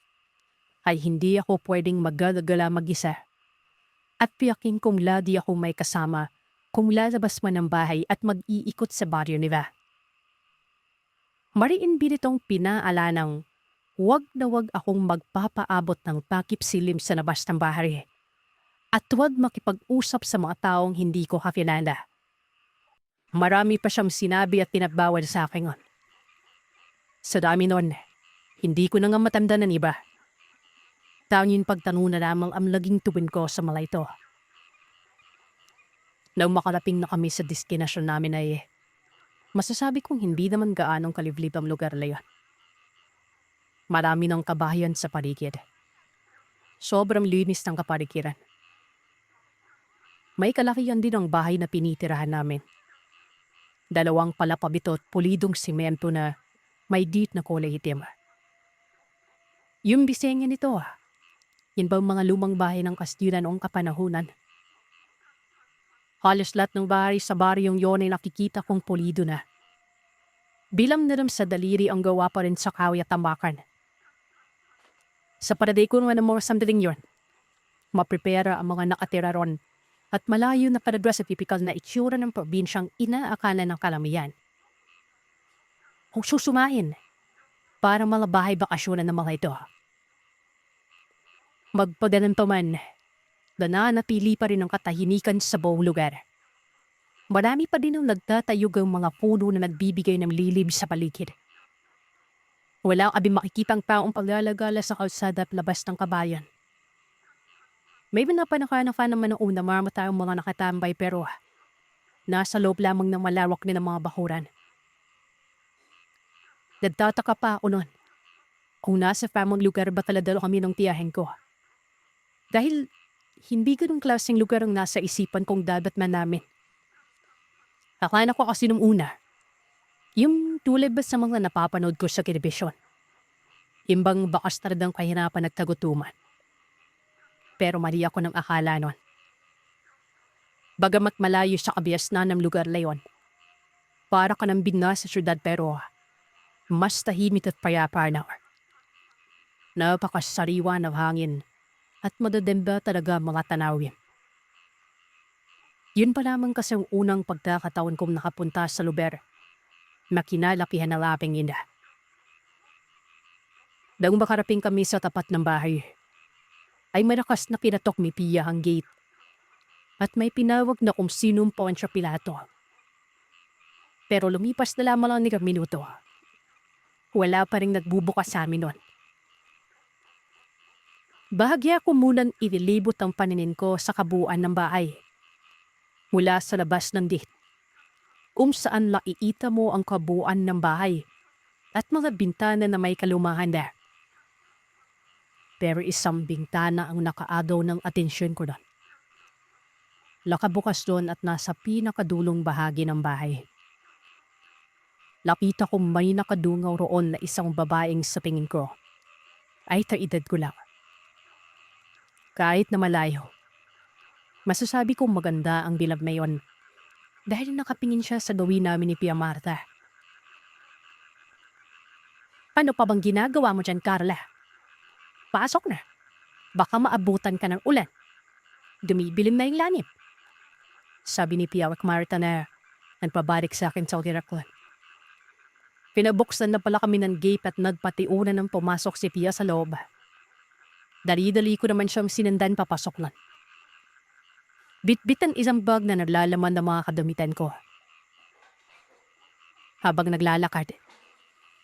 ay hindi ako pwedeng magagala mag-isa at piyakin kung ladi ako may kasama kung lalabas man ng bahay at mag-iikot sa baryo nila. Mariin binitong pinaala ng huwag na huwag akong magpapaabot ng takip silim sa labas ng bahay at huwag makipag-usap sa mga taong hindi ko kakilala. Marami pa siyang sinabi at tinagbawal sa akin. Sa dami nun, hindi ko na nga matanda ng iba. Tanging pagtanong na lamang ang laging tuwin ko sa mga ito. Nang makalaping na kami sa destinasyon namin ay masasabi kong hindi naman gaanong kaliblib ang lugar na yun. Marami ng kabahayan sa paligid. Sobrang linis ng kapaligiran. May kalakihan din ang bahay na pinitirahan namin. 2 palapabito at pulidong simento na may dit na kulay itim. Yung bisenya nito yun ba ang mga lumang bahay ng Kastila noong kapanahunan? Halos lahat ng bahay sa baryong yon ay nakikita kong pulido na. Bilang na sa daliri ang gawa pa rin sa kahoy at tambakan. Sa paraday ko naman ng mga sandaling yon, maprepara ang mga nakatira ron at malayo na paradra sa tipikal na itsura ng probinsyang inaakala ng kalamihan. kung susumahin para malabahay bakasyonan ng mga ito. Magpadanan pa man, nananatili pa rin ang katahimikan sa buong lugar. Marami pa din ang nagtatayog ang mga puno na nagbibigay ng lilib sa paligid. Wala kami makikitang taong paglalagala sa kalsada at labas ng kabayan. May panapanaka naman ng una tayong mga nakatambay pero nasa loob lamang ng malawak din ng mga bakuran. Nagtataka pa ako noon kung nasa tamang lugar ba talaga kami ng tiyahin ko. Dahil hindi ganung klaseng lugar ang nasa isipan kong dapat man namin. Akala ko kasi nung una, yung tulad ba sa mga napapanood ko sa telebisyon. Imbang bakas talagang kahirapan at kagutuman. Pero mali ako ng akala nun. Bagamat malayo sa kabiasnan ng lugar na yon, para ka nang bigna sa syudad pero mas tahimik at payapa na. Napakasariwa ng hangin at madademba talaga mga tanawin. Yun pa lamang kasi ang unang pagkakataon kong nakapunta sa lugar na kinalakihan na laping ina. Nang makaraping kami sa tapat ng bahay, ay malakas na pinatok ni Pia ang gate at may pinawag na kung sinong Poncio Pilato. Pero lumipas na lamang lang ng minuto. Wala pa rin nagbubukas sa amin nun. Bahagya ko munang ililibot ang paningin ko sa kabuuan ng bahay. Mula sa labas ng gate, kung saan naiita mo ang kabuuan ng bahay at mga bintana na may kalumahan na. Pero isang bintana ang nakaadaw ng atensyon ko doon. Nakabukas doon at nasa pinakadulong bahagi ng bahay. Nakita kong may nakadungaw roon na isang babaeng sa tingin ko ay taedad ko lang. Kahit na malayo, masasabi kong maganda ang dilag na yon dahil nakapingin siya sa gawin namin ni Pia Marta. Ano pa bang ginagawa mo dyan, Carla? Pasok na. Baka maabutan ka ng ulan. Dumibilim na yung langit. Sabi ni Pia Marta na nagpabalik sa akin sa kiraklan. Pinabuksan na pala kami ng gate at nagpatiunan ng pumasok si Pia sa loob. Dali-dali ko naman siyang sinundan papasok lang. Bit-bitan isang bag na naglalaman ng mga kadamitan ko. Habang naglalakad,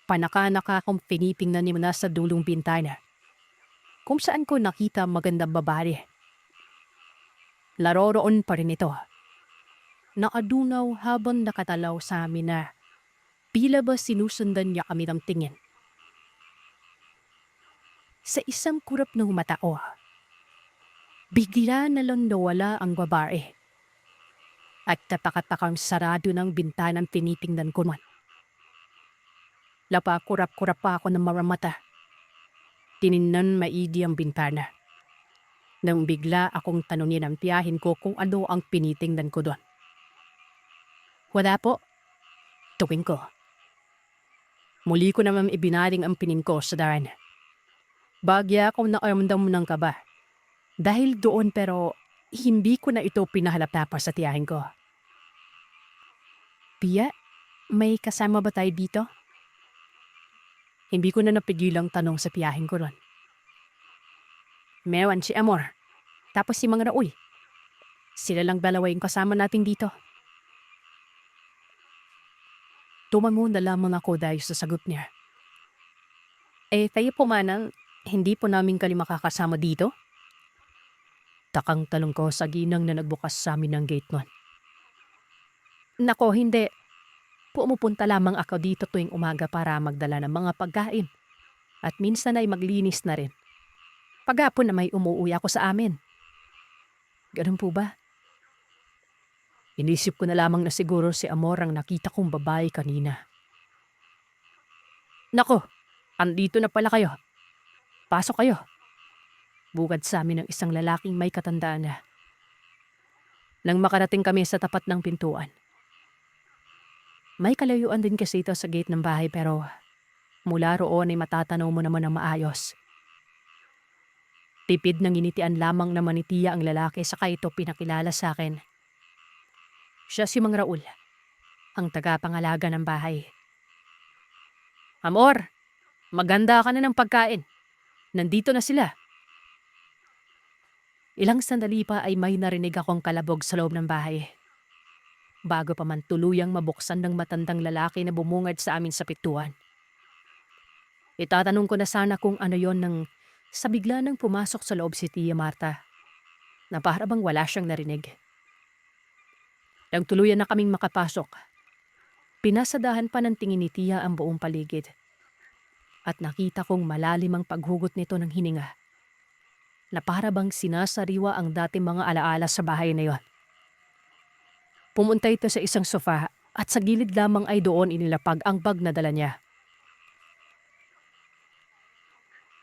panaka-naka akong pinipingnan niya sa dulong bintana kung saan ko nakita magandang babae. Laro roon pa rin ito. Nakadunaw habang nakatalaw sa amin na pila ba sinusundan niya kami ng tingin. Sa isang kurap ng mata ko, bigla na lang nawala ang babae. At tatakatakang sarado ng bintanang tinitingnan ko man. Kurap-kurap pa ako ng maramata. Tiningnan maigi ang bintana. Nang bigla akong tanungin ang tiyahin ko kung ano ang pinitingnan ko doon. Wala po. Tuwing ko. Muli ko naman ibinaring ang pinin ko sa daan. Bagya akong nakaramdam ng kaba. Dahil doon pero hindi ko na ito pinahalap pa sa tiyahin ko. Pia, may kasama ba tayo dito? Hindi ko na napigilang tanong sa tiyahin ko ron. Meron si Amor, tapos si Mang Raul. Sila lang dalawa yung kasama natin dito. Tumango na lamang ako dahil sa sagot niya. Tayo po manang, hindi po namin kayo makakasama dito? Takang talong ko sa ginang na nagbukas sa amin ng gate nun. Nako, hindi. Pumupunta lamang ako dito tuwing umaga para magdala ng mga pagkain. At minsan ay maglinis na rin. Paghapon na may umuwi ako sa amin. Ganun po ba? Inisip ko na lamang na siguro si Amor ang nakita kong babae kanina. Nako, andito na pala kayo. Pasok kayo. Bugad sa amin ng isang lalaking may katandaan na. Nang makarating kami sa tapat ng pintuan. May kalayuan din kasi ito sa gate ng bahay pero mula roon ay matatanaw mo naman ng maayos. Tipid ng initian lamang na manitiya ang lalaki saka ito pinakilala sa akin. Siya si Mang Raul, ang tagapangalaga ng bahay. Amor, maganda ka na ng pagkain. Nandito na sila. Ilang sandali pa ay may narinig akong kalabog sa loob ng bahay. Bago pa man tuluyang mabuksan ng matandang lalaki na bumungad sa amin sa pintuan. Itatanong ko na sana kung ano yon nang sa bigla nang pumasok sa loob si Tia Marta na para bang wala siyang narinig. Nang tuluyan na kaming makapasok, pinasadahan pa ng tingin ni Tia ang buong paligid at nakita kong malalim ang paghugot nito ng hininga na para bang sinasariwa ang dating mga alaala sa bahay na yon. Pumunta ito sa isang sofa at sa gilid lamang ay doon inilapag ang bag na dala niya.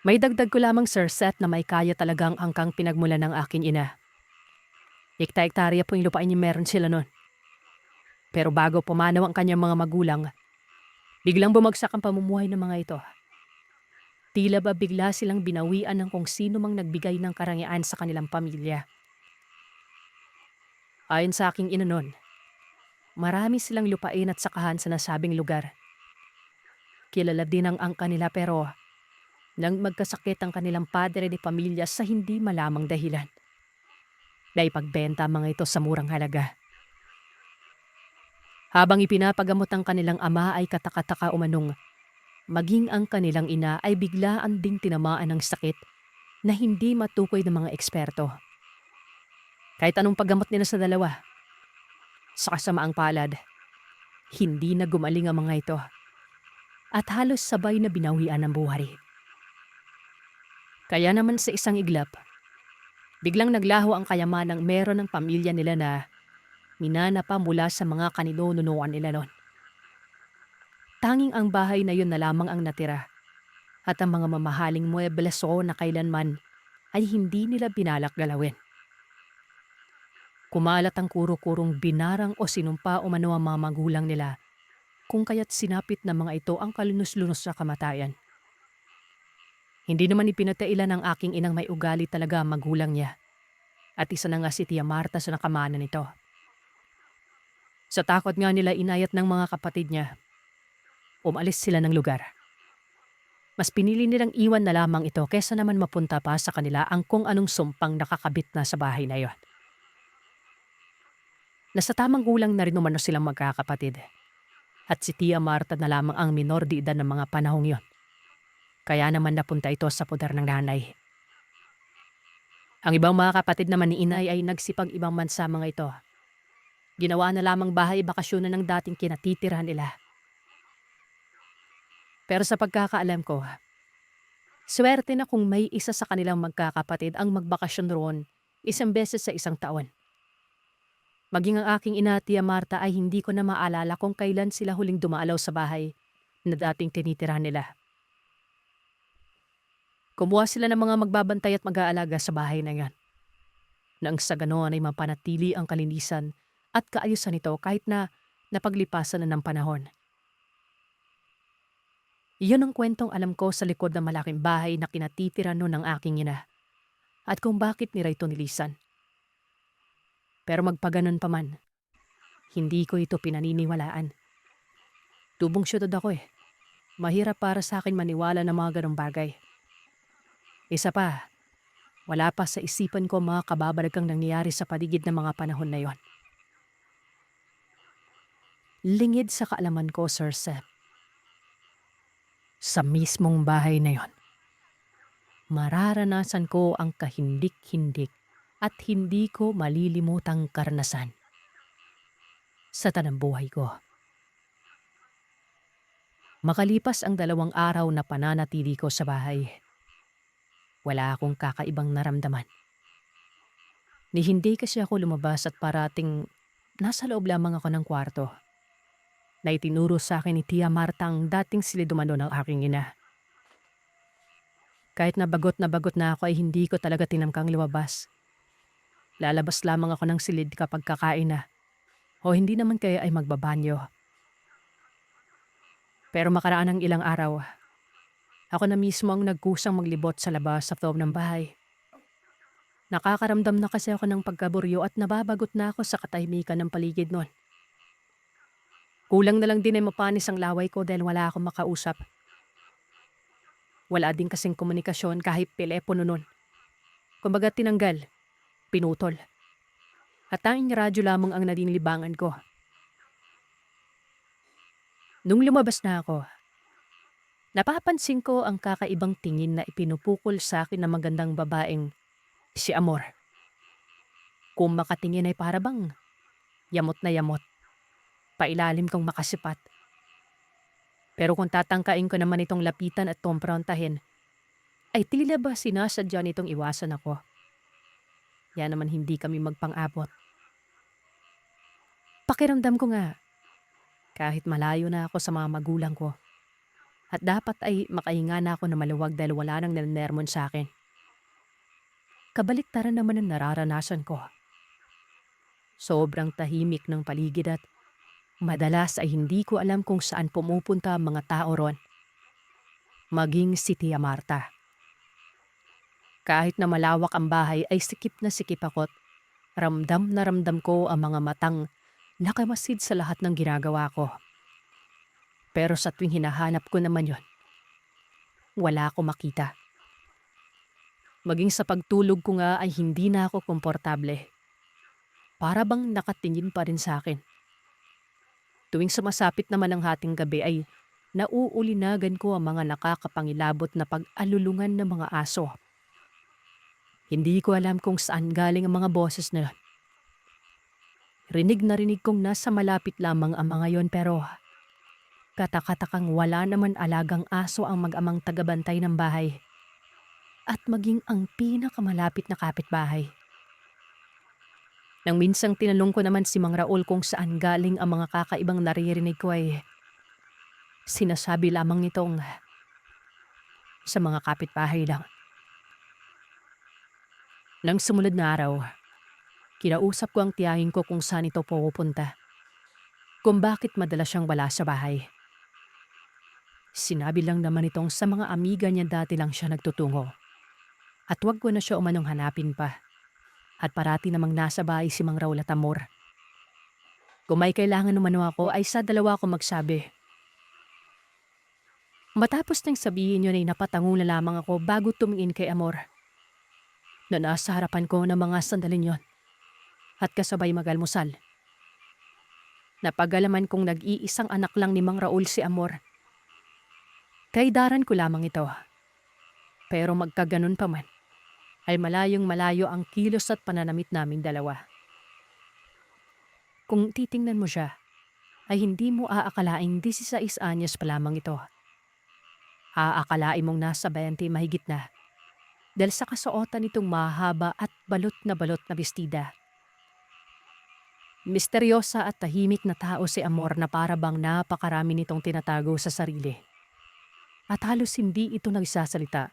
May dagdag ko lamang, Sir Seth, na may kaya talagang angkang pinagmulan ng aking ina. Hekta-hektarya po yung lupain niya meron sila nun. Pero bago pumanaw ang kanyang mga magulang, biglang bumagsak ang pamumuhay ng mga ito. Tila ba bigla silang binawian ng kung sino mang nagbigay ng karangyaan sa kanilang pamilya. Ayon sa aking ina nun, marami silang lupain at sakahan sa nasabing lugar. Kilala din ang angka nila pero nang magkasakit ang kanilang padre de pamilya sa hindi malamang dahilan, naipagbenta ang mga ito sa murang halaga. Habang ipinapagamot ang kanilang ama ay katakataka umanong maging ang kanilang ina ay biglaan ding tinamaan ng sakit na hindi matukoy ng mga eksperto. Kahit anong paggamot nila sa dalawa, sa kasamaang palad, hindi na gumaling ang mga ito at halos sabay na binawian ng buhay. Kaya naman sa isang iglap, biglang naglaho ang kayamanang meron ng pamilya nila na minana pa mula sa mga kaninunuan nila noon. Tanging ang bahay na yun na lamang ang natira at ang mga mamahaling muebles na kailanman ay hindi nila binalak galawin. Kumalat ang kuro-kurong binarang o sinumpa umano ang mga magulang nila kung kaya't sinapit ng mga ito ang kalunos-lunos sa kamatayan. Hindi naman ipinatailan ng aking inang may ugali talaga ang magulang niya at isa na nga si Tia Marta sa nakamana nito. Sa takot nga nila inayat ng mga kapatid niya, umalis sila ng lugar. Mas pinili nilang iwan na lamang ito kesa naman mapunta pa sa kanila ang kung anong sumpang nakakabit na sa bahay na yon. Nasa tamang gulang na rin umano silang magkakapatid at si Tia Marta na lamang ang minor de edad ng mga panahong yon. Kaya naman napunta ito sa poder ng nanay. Ang ibang mga kapatid naman ni inay ay nagsipag ibang bansa mga ito. Ginawa na lamang bahay bakasyonan ng dating kinatitirahan nila. Pero sa pagkakaalam ko, swerte na kung may isa sa kanilang magkakapatid ang magbakasyon roon isang beses sa isang taon. Maging ang aking ina, Tia Marta, ay hindi ko na maalala kung kailan sila huling dumalaw sa bahay na dating tinitirahan nila. Kumuha sila ng mga magbabantay at mag-aalaga sa bahay na yan. Nang sa ganoon ay mapanatili ang kalinisan at kaayusan nito kahit na napaglipasan na ng panahon. Iyon ang kwentong alam ko sa likod ng malaking bahay na kinatitira noon ng aking ina at kung bakit nila ito nilisan. Pero magpaganon pa man, hindi ko ito pinaniniwalaan. Tubong syudad ako eh. Mahirap para sa akin maniwala ng mga ganong bagay. Isa pa, wala pa sa isipan ko mga kababalagang nangyayari sa paligid ng mga panahon na yon. Lingid sa kaalaman ko, Sir Seth, sa mismong bahay na yon, mararanasan ko ang kahindik-hindik at hindi ko malilimutang karanasan sa tanang buhay ko. Makalipas ang 2 araw na pananatili ko sa bahay, wala akong kakaibang naramdaman. Ni hindi kasi ako lumabas at parating nasa loob lamang ako ng kwarto na itinuro sa akin ni Tia Marta ang dating silidumano ng aking ina. Kahit na bagot na ako ay hindi ko talaga tinamkang lumabas. Lalabas lamang ako ng silid kapag kakain na o hindi naman kaya ay magbabanyo. Pero makaraan ng ilang araw, ako na mismo ang nagkusang maglibot sa labas sa loob ng bahay. Nakakaramdam na kasi ako ng pagkaburyo at nababagot na ako sa katahimikan ng paligid noon. Kulang na lang din ay mapanis ang laway ko dahil wala akong makausap Wala din kasing komunikasyon kahit telepono nun. Kumbaga tinanggal, pinutol. At tanging radyo lamang ang naging libangan ko. Nung lumabas na ako, napapansin ko ang kakaibang tingin na ipinupukol sa akin ng magandang babaeng si Amor. Kung makatingin ay para bang yamot na yamot, pailalim kong makasipat. Pero kung tatangkain ko naman itong lapitan at kumprontahin, ay tila ba sinasadya nitong iwasan ako. Yan naman hindi kami magpang-abot. Pakiramdam ko nga, kahit malayo na ako sa mga magulang ko, at dapat ay makahinga na ako na maluwag dahil wala nang nanermon sa akin. Kabaliktaran naman ang nararanasan ko. Sobrang tahimik ng paligid at madalas ay hindi ko alam kung saan pumupunta ang mga tao ron. Maging si Tia Marta. Kahit na malawak ang bahay ay sikip na sikip ako't ramdam na ramdam ko ang mga matang nakamasid sa lahat ng ginagawa ko. Pero sa tuwing hinahanap ko naman yon, wala ako makita. Maging sa pagtulog ko nga ay hindi na ako komportable. Para bang nakatingin pa rin sa akin. Tuwing sumasapit naman ang hating gabi ay nauulinagan ko ang mga nakakapangilabot na pag-alulungan ng mga aso. Hindi ko alam kung saan galing ang mga boses na yun. Rinig na rinig kong nasa malapit lamang ang mga yon pero katakatakang wala naman alagang aso ang mag-amang tagabantay ng bahay. At maging ang pinakamalapit na kapitbahay. Nang minsang tinanong ko naman si Mang Raul kung saan galing ang mga kakaibang naririnig ko ay sinasabi lamang nitong sa mga kapitbahay lang. Nang sumunod na araw, kinausap ko ang tiyahin ko kung saan ito pupunta. Kung bakit madalas siyang wala sa bahay. Sinabi lang naman itong sa mga amiga niya dati lang siya nagtutungo. At wag ko na siya umanong hanapin pa. At parati namang nasa bahay si Mang Raul at Amor. Kung may kailangan umano ako ay sa dalawa ako magsabi. Matapos nang sabihin yun ay napatango na lamang ako bago tumingin kay Amor. Na nasa harapan ko ng mga sandalin yon. At kasabay magalmusal. Napagalaman kong nag-iisang anak lang ni Mang Raul si Amor. Kaidaran ko lamang ito. Pero magkaganon pa man, ay malayong malayo ang kilos at pananamit naming dalawa. Kung titingnan mo siya, ay hindi mo aakalaing 16 anyos pa lamang ito. Aakalain mong nasa 20 mahigit na. Dahil sa kasuotan nitong mahaba at balot na bestida. Misteryosa at tahimik na tao si Amor na para bang napakarami nitong tinatago sa sarili. At halos hindi ito nagsasalita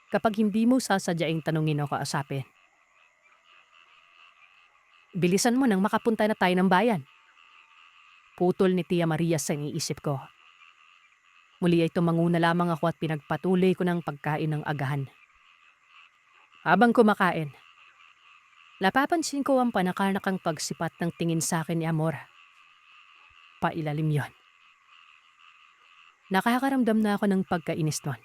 kapag hindi mo sasadyaing tanungin o kausapin. Bilisan mo nang makapunta na tayo ng bayan. Putol ni Tia Maria sa iniisip ko. Muli ay tumanguna lamang ako at pinagpatuloy ko ng pagkain ng agahan. Habang kumakain, napapansin ko ang panakanakang pagsipat ng tingin sa akin ni Amor. Pailalim yon. Nakakaramdam na ako ng pagkainis nun.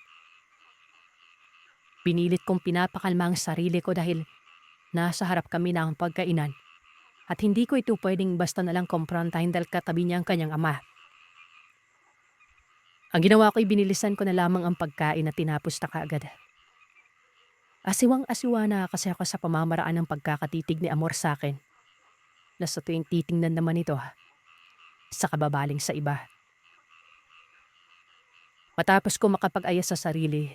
Pinilit kong pinapakalma ang sarili ko dahil nasa harap kami na ang pagkainan at hindi ko ito pwedeng basta nalang komprontahin dahil katabi niya ang kanyang ama. Ang ginawa ko'y binilisan ko na lamang ang pagkain at tinapos na kaagad. Asiwang-asiwa na kasi ako sa pamamaraan ng pagkakatitig ni Amor sa akin. Na sa tuwing titingnan naman ito, sa kababaling sa iba. Matapos ko makapag-ayos sa sarili,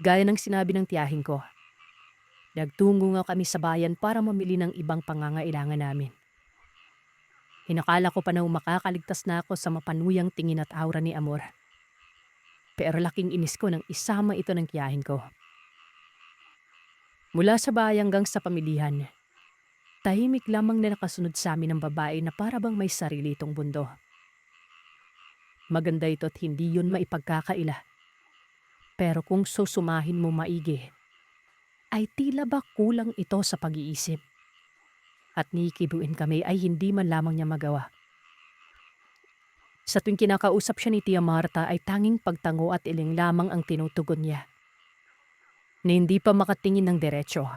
gaya ng sinabi ng tiyahin ko, nagtungo nga kami sa bayan para mamili ng ibang pangangailangan namin. Hinakala ko pa na makakaligtas na ako sa mapanuyang tingin at aura ni Amor. Pero laking inis ko nang isama ito ng tiyahin ko. Mula sa bahay hanggang sa pamilihan, tahimik lamang na nakasunod sa amin ng babae na para bang may sarili itong mundo. Maganda ito at hindi yun maipagkakaila. Pero kung susumahin mo maigi, ay tila ba kulang ito sa pag-iisip. At nikibuin kami ay hindi man lamang niya magawa. Sa tuwing kinakausap siya ni Tia Marta ay tanging pagtango at iling lamang ang tinutugon niya, na hindi pa makatingin ng diretsyo.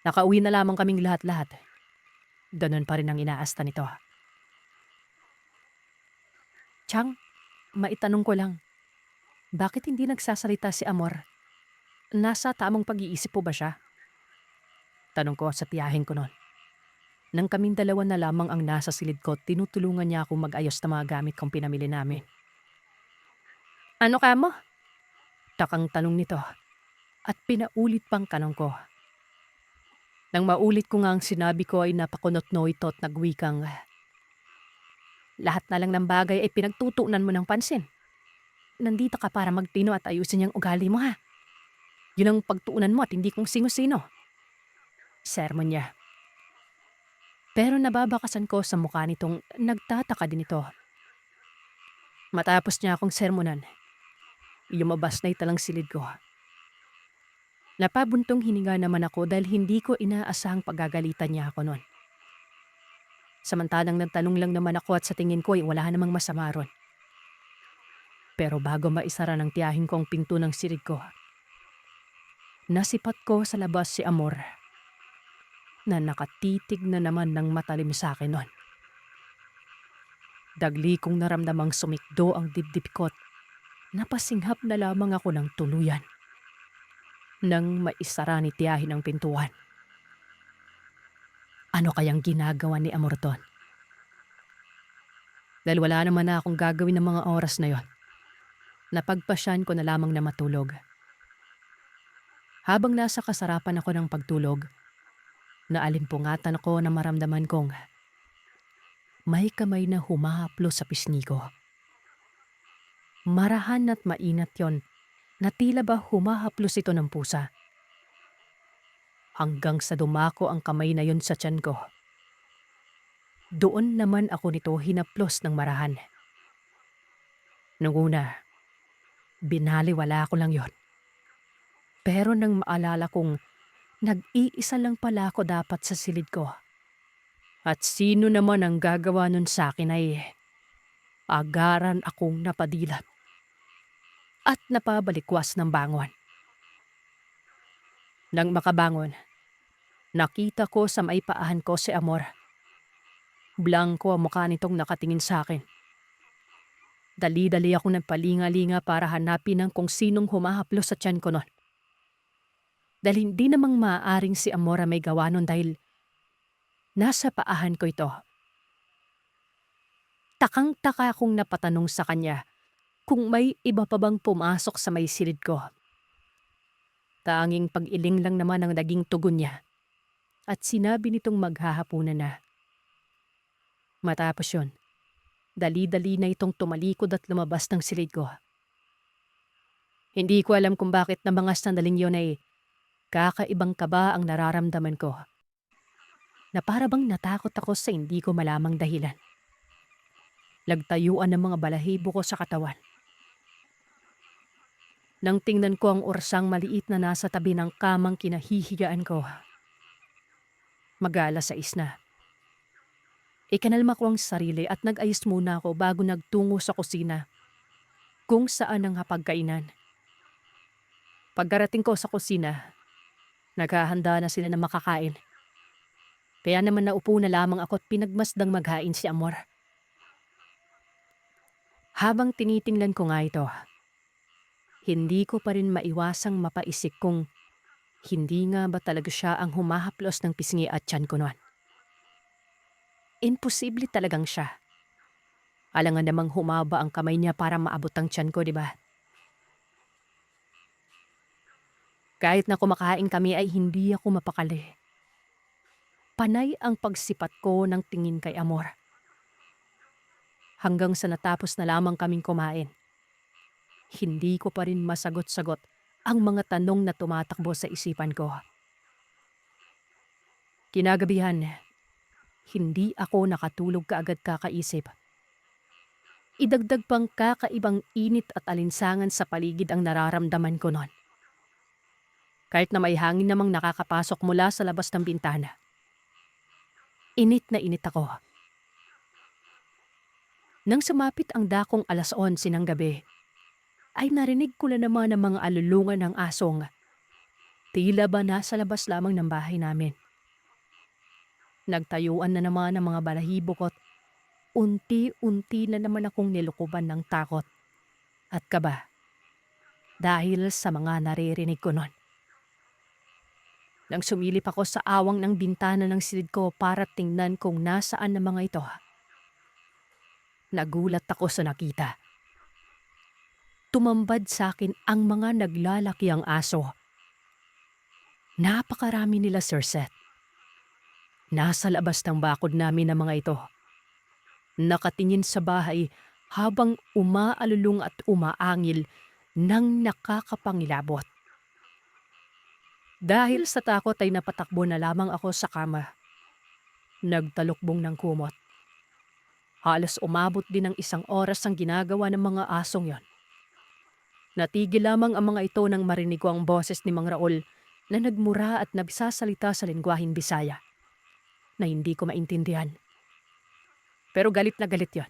Nakauwi na lamang kaming lahat-lahat. Ganun pa rin ang inaasta nito. Chang, maitanong ko lang, bakit hindi nagsasalita si Amor? Nasa tamang pag-iisip po ba siya? Tanong ko sa tiyahin ko noon. Nang kaming dalawa na lamang ang nasa silid ko, tinutulungan niya akong mag-ayos ng mga gamit kong pinamili namin. Ano ka mo? Takang tanong nito at pinaulit pang tanong ko. Nang maulit ko nga ang sinabi ko ay napakunot-no ito at nagwikang, lahat na lang ng bagay ay pinagtutuunan mo ng pansin. Nandito ka para magtino at ayusin yung ugali mo ha. Yun ang pagtuunan mo at hindi kung sino-sino. Sermon niya. Pero nababakasan ko sa mukha nitong nagtataka din ito. Matapos niya akong sermonan, lumabas na italang silid ko. Napabuntong hininga naman ako dahil hindi ko inaasahang pagagalitan niya ako noon. Samantalang nagtanong lang naman ako at sa tingin ko ay wala namang masama ron. Pero bago maisara ng tiyahin ko ang pinto ng silid ko, nasipat ko sa labas si Amor na nakatitig na naman ng matalim sa akin noon. Dagli kong naramdamang sumikdo ang dibdib ko at napasinghap na lamang ako ng tuluyan nang maisara ni tiyahin ang pintuan. Ano kayang ginagawa ni Amor doon? Dahil wala naman na akong gagawin ng mga oras na yon, napagpasyan ko na lamang na matulog. Habang nasa kasarapan ako ng pagtulog, naalimpungatan ako na maramdaman kong may kamay na humahaplo sa pisngi ko. Marahan at mainat yon na tila ba humahaplos ito ng pusa. Hanggang sa dumako ang kamay na yon sa tiyan ko. Doon naman ako nito hinaplos ng marahan. Nung una, binaliwala ko lang yon. Pero nang maalala kong nag-iisa lang pala ako dapat sa silid ko, at sino naman ang gagawa nun sa akin ay agaran akong napadilat at napabalikwas ng bangon. Nang makabangon, nakita ko sa maipaahan ko si Amor. Blanko ang mukha nitong nakatingin sa akin. Dali-dali ako nagpalinga-linga para hanapin ang kung sinong humahaplos sa tiyan ko nun. Dahil hindi namang maaaring si Amor may gawa nun dahil nasa paahan ko ito. Takang-taka akong napatanong sa kanya kung may iba pa bang pumasok sa may silid ko. Tanging pag-iling lang naman ang naging tugon niya at sinabi nitong maghahapunan na. Matapos yun, dali-dali na itong tumalikod at lumabas ng silid ko. Hindi ko alam kung bakit na mga sandaling yun ay kakaibang kaba ang nararamdaman ko. Na para bang natakot ako sa hindi ko malamang dahilan. Nagtayuan ng mga balahibo ko sa katawan. Nang tingnan ko ang orsang maliit na nasa tabi ng kamang kinahihigaan ko, mag-aalas-6 na. Ikinalma ko ang sarili at nag-ayos muna ako bago nagtungo sa kusina, kung saan ang hapagkainan. Pagkarating ko sa kusina, naghahanda na sila ng makakain. Kaya naman naupo na lamang ako at pinagmasdang maghain si Amor. Habang tinitingnan ko nga ito, hindi ko pa rin maiwasang mapaisip kung hindi nga ba talaga siya ang humahaplos ng pisngi at tiyan ko noon. Imposible talagang siya. Alangan namang humaba ang kamay niya para maabot ang tiyan ko, di ba? Kahit na kumakain kami ay hindi ako mapakali. Panay ang pagsipat ko ng tingin kay Amor. Hanggang sa natapos na lamang kaming kumain, hindi ko pa rin masagot-sagot ang mga tanong na tumatakbo sa isipan ko. Kinagabihan, hindi ako nakatulog kaagad kakaisip. Idagdag pang kakaibang init at alinsangan sa paligid ang nararamdaman ko noon. Kahit na may hangin namang nakakapasok mula sa labas ng bintana. Init na init ako. Nang sumapit ang dakong 11:00 ng gabi, ay narinig ko na naman ang mga alulungan ng asong. Tila ba nasa labas lamang ng bahay namin. Nagtayuan na naman ang mga balahibo ko't unti-unti na naman akong nilukuban ng takot at kaba dahil sa mga naririnig ko nun. Nang sumilip ako sa awang ng bintana ng silid ko para tingnan kung nasaan ang mga ito, nagulat ako sa nakita. Tumambad sa akin ang mga naglalakiang aso. Napakarami nila, Sir Seth. Nasa labas ng bakod namin ang mga ito. Nakatingin sa bahay habang umaalulong at umaangil nang nakakapangilabot. Dahil sa takot ay napatakbo na lamang ako sa kama. Nagtalukbong ng kumot. Halos umabot din ng 1 oras ang ginagawa ng mga asong yon. Natigil lamang ang mga ito nang marinig ko ang boses ni Mang Raul na nagmura at nagsasalita sa lengguaheng Bisaya na hindi ko maintindihan. Pero galit na galit yon.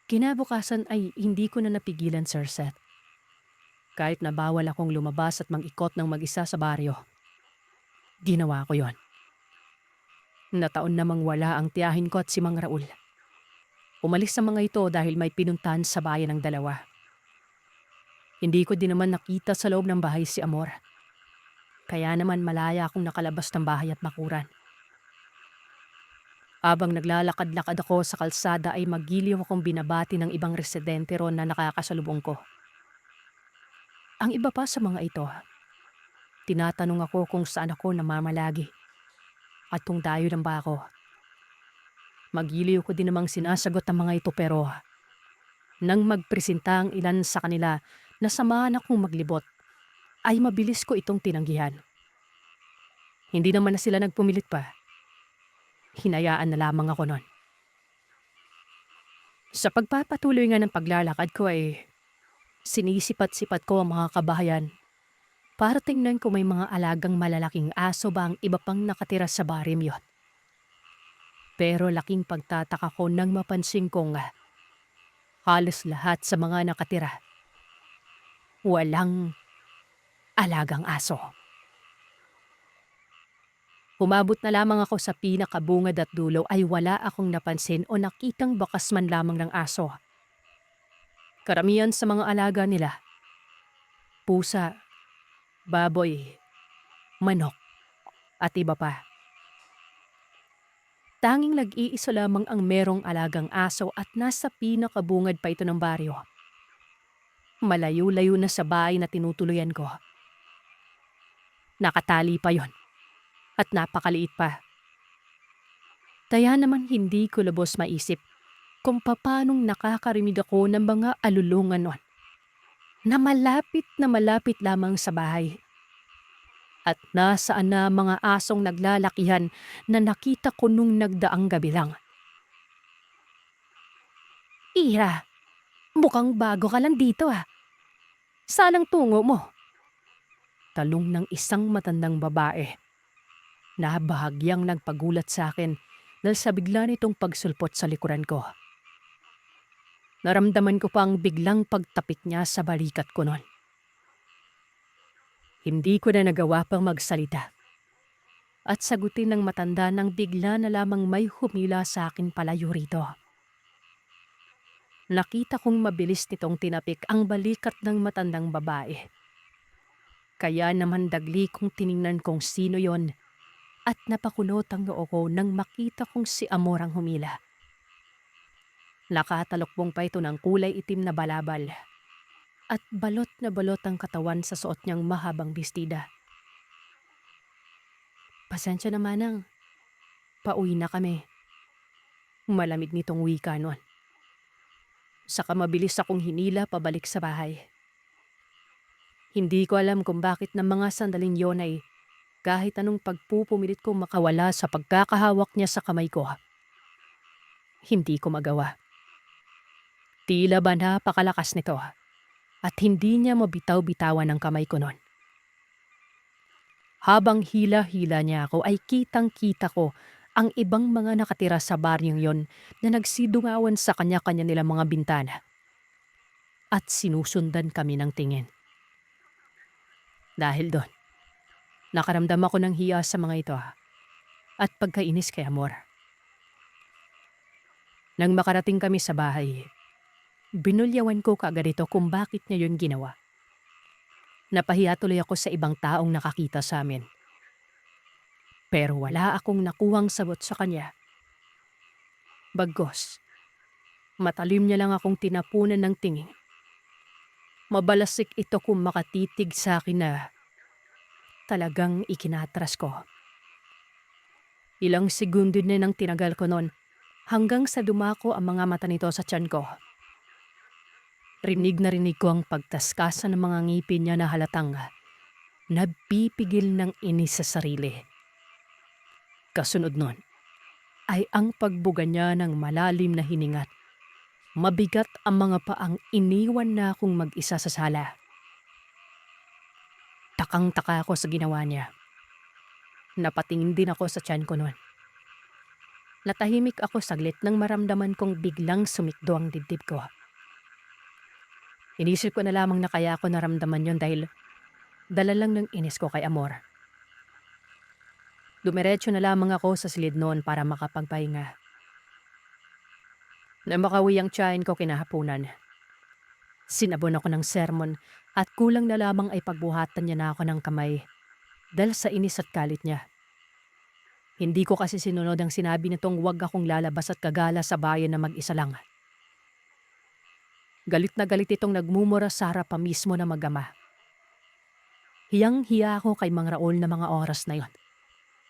Kinabukasan ay hindi ko na napigilan, Sir Seth. Kahit na bawal akong lumabas at mag-ikot ng mag-isa sa baryo, ginawa ko yon. Nataon namang wala ang tiyahin ko at si Mang Raul. Umalis ang mga ito dahil may pinuntahan sa bayan ng dalawa. Hindi ko din naman nakita sa loob ng bahay si Amor. Kaya naman malaya akong nakalabas ng bahay at makuran. Habang naglalakad-lakad ako sa kalsada ay magiliw akong binabati ng ibang residente ron na nakakasalubong ko. Ang iba pa sa mga ito, tinatanong ako kung saan ako namamalagi at kung dayo lang ba ako. Magiliw ko din namang sinasagot ang mga ito pero nang magpresenta ang ilan sa kanila na samahan akong maglibot, ay mabilis ko itong tinanggihan. Hindi naman na sila nagpumilit pa. Hinayaan na lamang ako nun. Sa pagpapatuloy nga ng paglalakad ko ay sinisipat-sipat ko ang mga kabahayan para tingnan kung may mga alagang malalaking aso ba ang iba pang nakatira sa barim yon. Pero laking pagtataka ko nang mapansin kong halos lahat sa mga nakatira walang alagang aso. Umabot na lamang ako sa pinakabungad at dulo ay wala akong napansin o nakitang bakas man lamang ng aso. Karamihan sa mga alaga nila, pusa, baboy, manok, at iba pa. Tanging nag-iisa lamang ang merong alagang aso at nasa pinakabungad pa ito ng baryo. Malayo-layo na sa bahay na tinutuluyan ko. Nakatali pa yon at napakaliit pa. Kaya naman hindi ko lubos maisip kung papanong nakakarinig ako ng mga alulungan nun na malapit lamang sa bahay. At nasaan na mga asong naglalakihan na nakita ko nung nagdaang gabi lang. Ira, mukhang bago ka lang dito ah. Saan ang tungo mo? Talong ng isang matandang babae na bahagyang nagpagulat sa akin dahil sa bigla nitong pagsulpot sa likuran ko. Naramdaman ko pang biglang pagtapik niya sa balikat ko nun. Hindi ko na nagawa pang magsalita at sagutin ng matanda nang bigla na lamang may humila sa akin palayo rito. Nakita kong mabilis nitong tinapik ang balikat ng matandang babae. Kaya naman dagli kong tiningnan kung sino yon at napakunot ang noo ko nang makita kong si Amor ang humila. Nakatalokbong pa ito ng kulay itim na balabal at balot na balot ang katawan sa suot niyang mahabang bestida. Pasensya na manang, pauwi na kami. Malamig nitong wika nun. Saka mabilis akong hinila pabalik sa bahay. Hindi ko alam kung bakit ng mga sandaling yon ay kahit anong pagpupumilit ko makawala sa pagkakahawak niya sa kamay ko. Hindi ko magawa. Tila ba napakalakas nito at hindi niya mabitaw-bitawan ang kamay ko nun. Habang hila-hila niya ako ay kitang-kita ko ang ibang mga nakatira sa baryong yon na nagsidungawan sa kanya-kanya nilang mga bintana at sinusundan kami ng tingin. Dahil doon, nakaramdam ako ng hiya sa mga ito at pagkainis kay Amor. Nang makarating kami sa bahay, binulyawan ko kaagad ito kung bakit niya yun ginawa. Napahiya tuloy ako sa ibang taong nakakita sa amin. Pero wala akong nakuhang sagot sa kanya. Bagkus, matalim niya lang akong tinapunan ng tingin. Mabalasik ito kung makatitig sa akin na talagang ikinatras ko. Ilang segundo na nang tinagal ko noon hanggang sa dumako ang mga mata nito sa tiyan ko. Rinig na rinig ko ang pagtaskasan ng mga ngipin niya na halatang nabipigil ng inis sa sarili. Kasunod nun ay ang pagbuga niya ng malalim na hiningat. Mabigat ang mga paang iniwan na akong mag-isa sa sala. Takang-taka ako sa ginawa niya. Napatingin din ako sa tiyan ko noon. Natahimik ako saglit nang maramdaman kong biglang sumikdo ang dibdib ko. Inisip ko na lamang na kaya ako naramdaman yon dahil dala lang ng inis ko kay Amor. Dumiretso na lamang ako sa silid noon para makapagpahinga. Na makawi ang tiyahin ko kinahaponan. Sinabon ako ng sermon at kulang na lamang ay pagbuhatan niya na ako ng kamay dahil sa inis at galit niya. Hindi ko kasi sinunod ang sinabi nitong huwag akong lalabas at gagala sa bayan na mag-isa lang. Galit na galit itong nagmumura sa harapan mismo na mag-ama. Hiyang-hiya ako kay Mang Raul na mga oras na yon.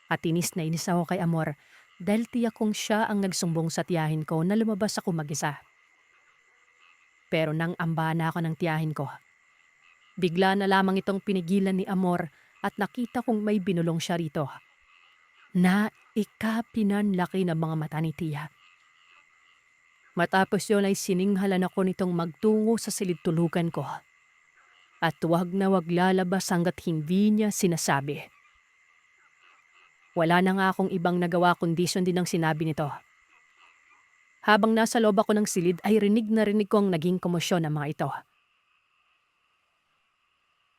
At inis na inis ako kay Amor dahil tiyak kong siya ang nagsumbong sa tiyahin ko na lumabas ako mag-isa. Pero nang amba na ako ng tiyahin ko, bigla na lamang itong pinigilan ni Amor at nakita kong may binulong siya rito. Na ikapinanlaki ng mga mata ni Tia. Matapos yun ay sininghalan ako nitong magtungo sa silid tulugan ko. At wag na wag lalabas hanggat hindi niya sinasabi. Wala na nga akong ibang nagawa kondisyon din ang sinabi nito. Habang nasa loob ako ng silid ay rinig na rinig ko ang naging komosyon ng mga ito.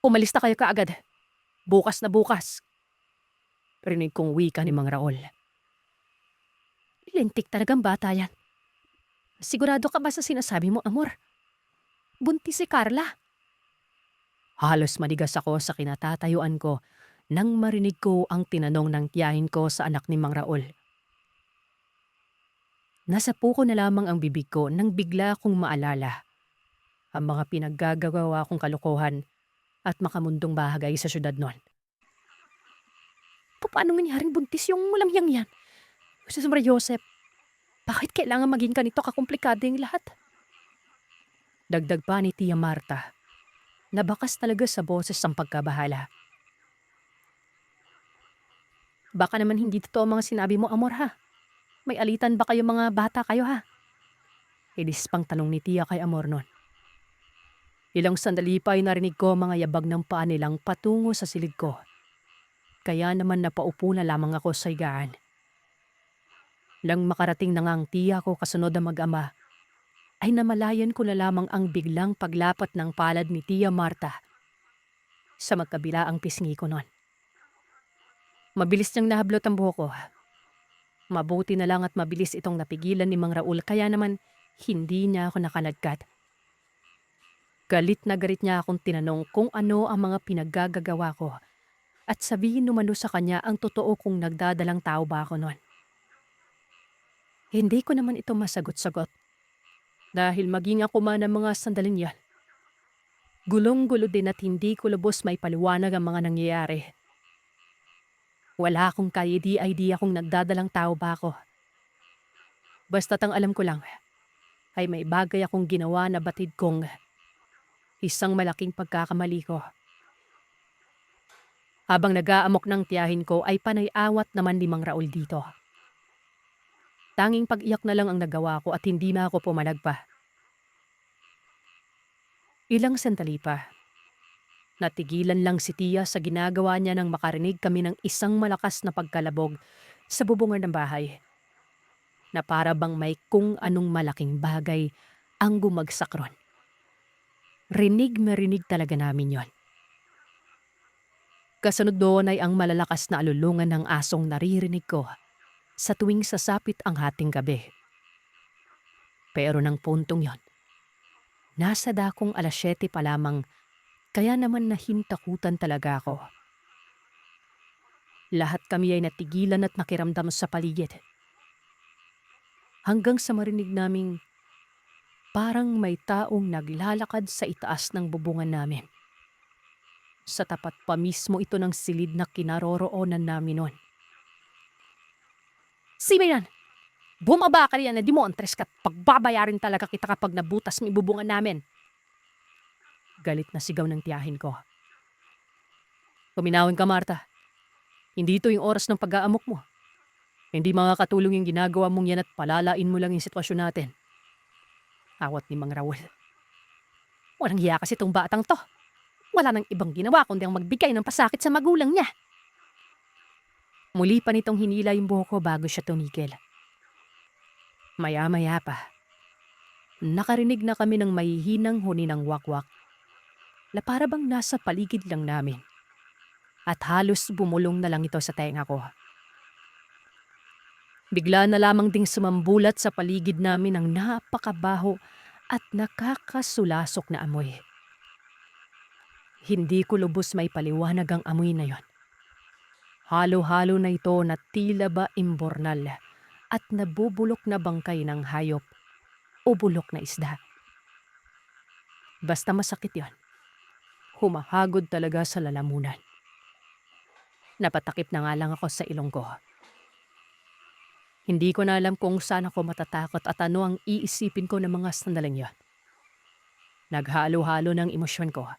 Umalis na kayo kaagad. Bukas na bukas. Rinig kong wika ni Mang Raul. Lintik talagang bata yan. Sigurado ka ba sa sinasabi mo, Amor? Buntis si Carla. Halos manigas ako sa kinatatayuan ko nang marinig ko ang tinanong ng tiyahin ko sa anak ni Mang Raul. Nasa puko na lamang ang bibig ko nang bigla kong maalala ang mga pinaggagawa kong kalokohan at makamundong bahagay sa syudad noon. Paano nangyaring buntis yung walang hiyang yan? Sus Maria Joseph, bakit kailangan maging ganito kakomplikado yung lahat? Dagdag pa ni Tia Marta, nabakas talaga sa boses ang pagkabahala. Baka naman hindi totoo mga sinabi mo, Amor, ha? May alitan ba kayo mga bata kayo, ha? Inis pang tanong ni Tia kay Amor noon. Ilang sandali pa ay narinig ko mga yabag ng paa nilang patungo sa silid ko. Kaya naman napaupo na lamang ako sa higaan. Nang makarating na nga ang tiya ko kasunod na mag-ama, ay namalayan ko na lamang ang biglang paglapat ng palad ni Tia Marta sa magkabila ang pisngi ko noon. Mabilis niyang nahablot ang buhok ko. Mabuti na lang at mabilis itong napigilan ni Mang Raul kaya naman hindi niya ako nakanagkat. Galit na galit niya akong tinanong kung ano ang mga pinaggagawa ko at sabihin numano sa kanya ang totoo kung nagdadalang tao ba ako noon. Hindi ko naman ito masagot-sagot dahil maging ako man ang mga sandaling yan. Gulong-gulo din at hindi ko lubos may paliwanag ang mga nangyayari. Wala akong ka-idea kung nagdadalang tao ba ako. Basta't ang alam ko lang ay may bagay akong ginawa na batid kong isang malaking pagkakamali ko. Habang nag-aamok ng tiyahin ko ay panay-awat naman ni Mang Raul dito. Tanging pag-iyak na lang ang nagawa ko at hindi na ako pumalag pa. Ilang sandali pa. Natigilan lang si Tia sa ginagawa niya nang makarinig kami ng isang malakas na pagkalabog sa bubungan ng bahay na para bang may kung anong malaking bagay ang bumagsak ron. Rinig na rinig talaga namin yon. Kasunod doon ay ang malalakas na alulungan ng asong naririnig ko sa tuwing sasapit ang hating gabi. Pero ng puntong yon, nasa dakong 7:00 pa lamang, kaya naman nahintakutan talaga ako. Lahat kami ay natigilan at nakiramdam sa paligid. Hanggang sa marinig naming parang may taong naglalakad sa itaas ng bubungan namin. Sa tapat pa mismo ito ng silid na kinaroroonan namin noon. "Sino yan? Bumaba ka riyan na demontres ka't pagbabayarin talaga kita kapag nabutas mo ibubungan namin." Galit na sigaw ng tiyahin ko. "Kuminawin ka, Marta. Hindi ito yung oras ng pag-aamok mo. Hindi makakatulong yung ginagawa mong yan at palalain mo lang yung sitwasyon natin." Awat ni Mang Raul. "Walang hiya kasi itong batang to. Wala nang ibang ginawa kundi ang magbigay ng pasakit sa magulang niya." Muli pa nitong hinila yung buhok ko bago siya tumigil. Maya-maya pa, nakarinig na kami ng mahihinang huni ng wakwak na para bang nasa paligid lang namin. At halos bumulong na lang ito sa tenga ko. Bigla na lamang ding sumambulat sa paligid namin ang napakabaho at nakakasulasok na amoy. Hindi ko lubos may paliwanag ang amoy na yon. Halo-halo na ito na tila ba imbornal at nabubulok na bangkay ng hayop o bulok na isda. Basta masakit yon. Humahagod talaga sa lalamunan. Napatakip na nga lang ako sa ilong ko. Hindi ko na alam kung saan ako matatakot at ano ang iisipin ko ng mga sandaling yon. Naghalo-halo ng emosyon ko.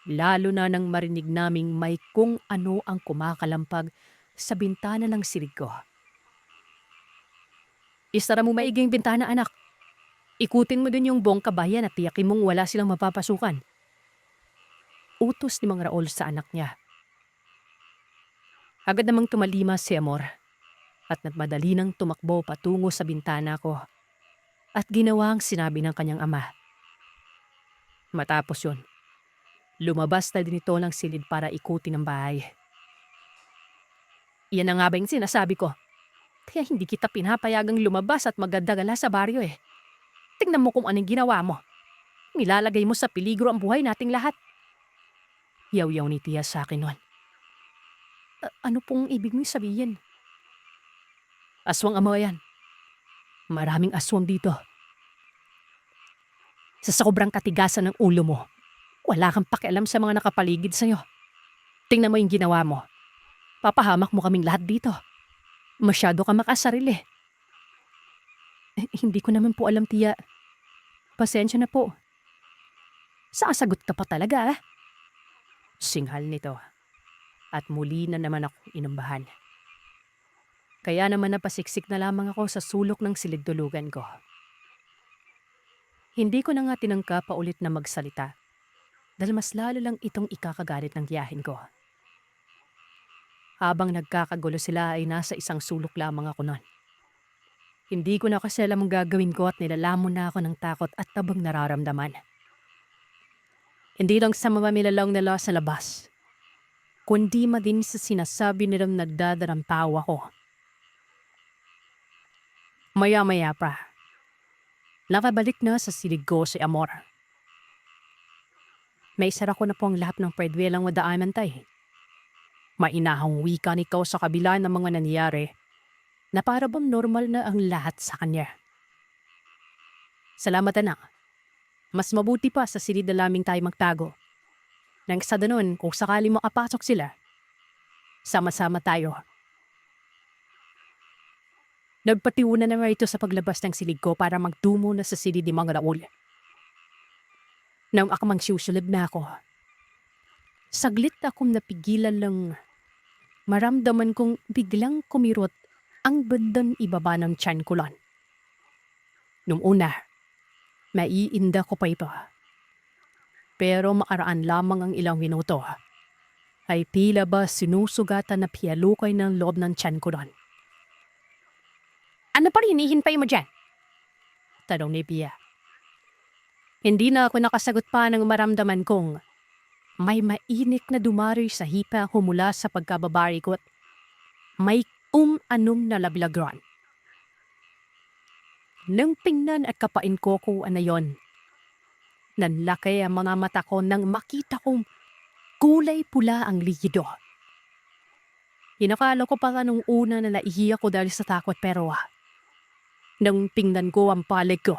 Lalo na nang marinig naming may kung ano ang kumakalampag sa bintana ng silid ko. "Isara mo maigi yung bintana, anak. Ikutin mo din yung buong kabayan at tiyakin mong wala silang mapapasukan." Utos ni Mang Raul sa anak niya. Agad namang tumalima si Amor at madali nang tumakbo patungo sa bintana ko at ginawa ang sinabi ng kanyang ama. Matapos yun, lumabas na din ito ng silid para ikutin ang bahay. "Iyan na nga ba yung sinasabi ko? Kaya hindi kita pinapayagang lumabas at magdadagala sa baryo eh. Tingnan mo kung anong ginawa mo. Nilalagay mo sa peligro ang buhay nating lahat." Yaw-yaw ni Tiya sa akin nun. Ano pong ibig mong sabihin?" "Aswang ama yan. Maraming aswang dito. Sa sobrang katigasan ng ulo mo, wala kang pakialam sa mga nakapaligid sa'yo. Tingnan mo yung ginawa mo. Papahamak mo kaming lahat dito. Masyado ka makasarili." Hindi ko naman po alam, Tiya. Pasensya na po." "Sasagot ka pa talaga ah." Singhal nito. At muli na naman ako inumbahan. Kaya naman napasiksik na lamang ako sa sulok ng silid-tulugan ko. Hindi ko na nga tinangka pa ulit na magsalita dahil mas lalo lang itong ikakagalit ng tiyahin ko. Habang nagkakagulo sila ay nasa isang sulok lamang ako nun. Hindi ko na kasi alam ang gagawin ko at nilalamon na ako ng takot at tabang nararamdaman. Hindi lang sa mamamilalang nila sa labas, kundi din sa sinasabi nilang nagdadarampaw ako. Maya-maya pa, nakabalik na sa silid ko si Amor. "May sara ko na po ang lahat ng pwedwelang wadaanan, tay." Mainahang wika nito sa kabila ng mga nangyari na para bang normal na ang lahat sa kanya. "Salamat, anak. Mas mabuti pa sa silid na laming tayo magtago. Nang sa ganun, kung sakali makapasok sila, sama-sama tayo." Nagpatiuna na nga ito sa paglabas ng silid ko para magtungo na sa silid ni Mang Raul. Nang akamang susunod na ako, saglit akong napigilan lang maramdaman kong biglang kumirot ang bandang ibaba ng tiyan ko lang. Nung una, maiinda ko pa ito. Pero makaraan lamang ang ilang minuto ay tila ba sinusugatan na piyalukay ng loob ng tiyan ko doon. Ano pa rin hinihintay mo dyan? Tanong ni Pia. Hindi na ako nakasagot pa ng maramdaman kong may mainit na dumari sa hipa ko mula sa pagkababari ko at may anong nalablagran. Nang tingnan at kapain ko kung ano yon, nanlaki ang mga mata ko nang makita kong kulay pula ang likido. Inakala ko pa nung una na naihiya ko dahil sa takot pero nang tingnan ko ang palig ko,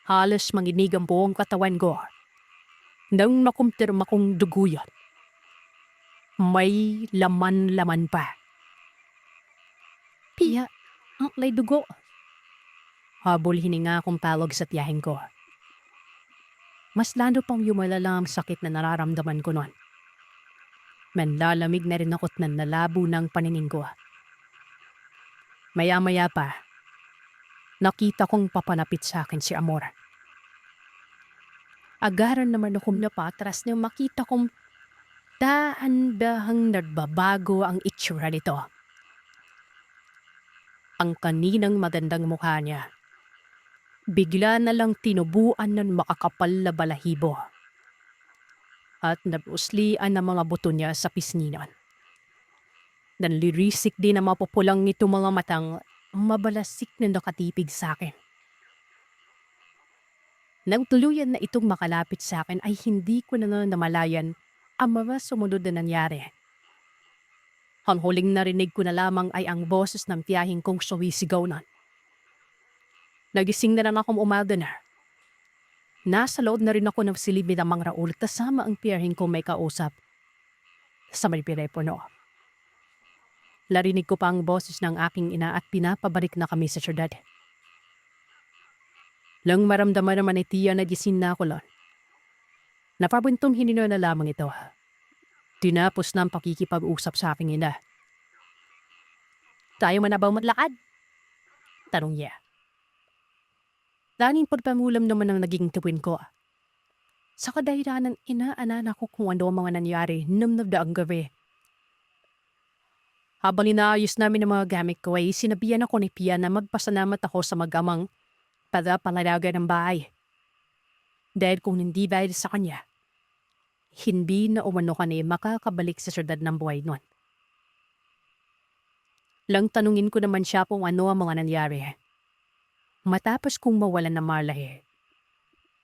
halos manginig ang buong katawan ko. Nang makumpirma kong dugo yun, may laman-laman pa. Pia, may dugo. Habol hininga akong tawag sa tiyaheng ko. Mas lalo pang yumalala ang sakit na nararamdaman ko noon. Manlalamig na rin ako't nanlalabo ng paningin ko. Maya-maya pa, nakita kong papanapit sa akin si Amor. Agaran naman akong napatras nang makita kong dahan-dahang nagbabago ang itsura nito. Ang kaninang magandang mukha niya, bigla na lang tinubuan ng makakapal na balahibo at nabuslian ang mga buto niya sa pisnginan. Nanlirisik din ang mapupulang nito mga matang mabalasik na nakatipig sa akin. Nang tuluyan na itong makalapit sa akin ay hindi ko na namalayan ang mga sumunod na nangyari. Ang huling narinig ko na lamang ay ang boses ng tiyahing kong sumisigaw na. Nagising na lang akong umaga na. Nasa loob na rin ako ng silibid ng Mang Raul kasama ang tiyahing kong may kausap sa may telepono. Larinig ko pa ang boses ng aking ina at pinapabalik na kami sa syudad. Lang maramdaman naman ni Tia na gising na ako lang. Napabuntong hinino na lamang ito. Tinapos na ang pakikipag-usap sa aking ina. Tayo man na ba maglakad? Tanong niya. Tanging pagpamulam naman ang naging tuwin ko. Sa kadahiran ng inaanan ako kung ano ang mga nangyari nung nagdaang gabi. Habang inaayos namin ang mga gamit ko ay sinabihan ako ni Pia na magpasalamat ako sa mag-amang para palalaga ng bahay. Dahil kung hindi dahil sa kanya, hindi na umano kami makakabalik sa syudad ng buhay nun. Lang tanungin ko naman siya kung ano ang mga nangyari. Matapos kong mawalan ng malay,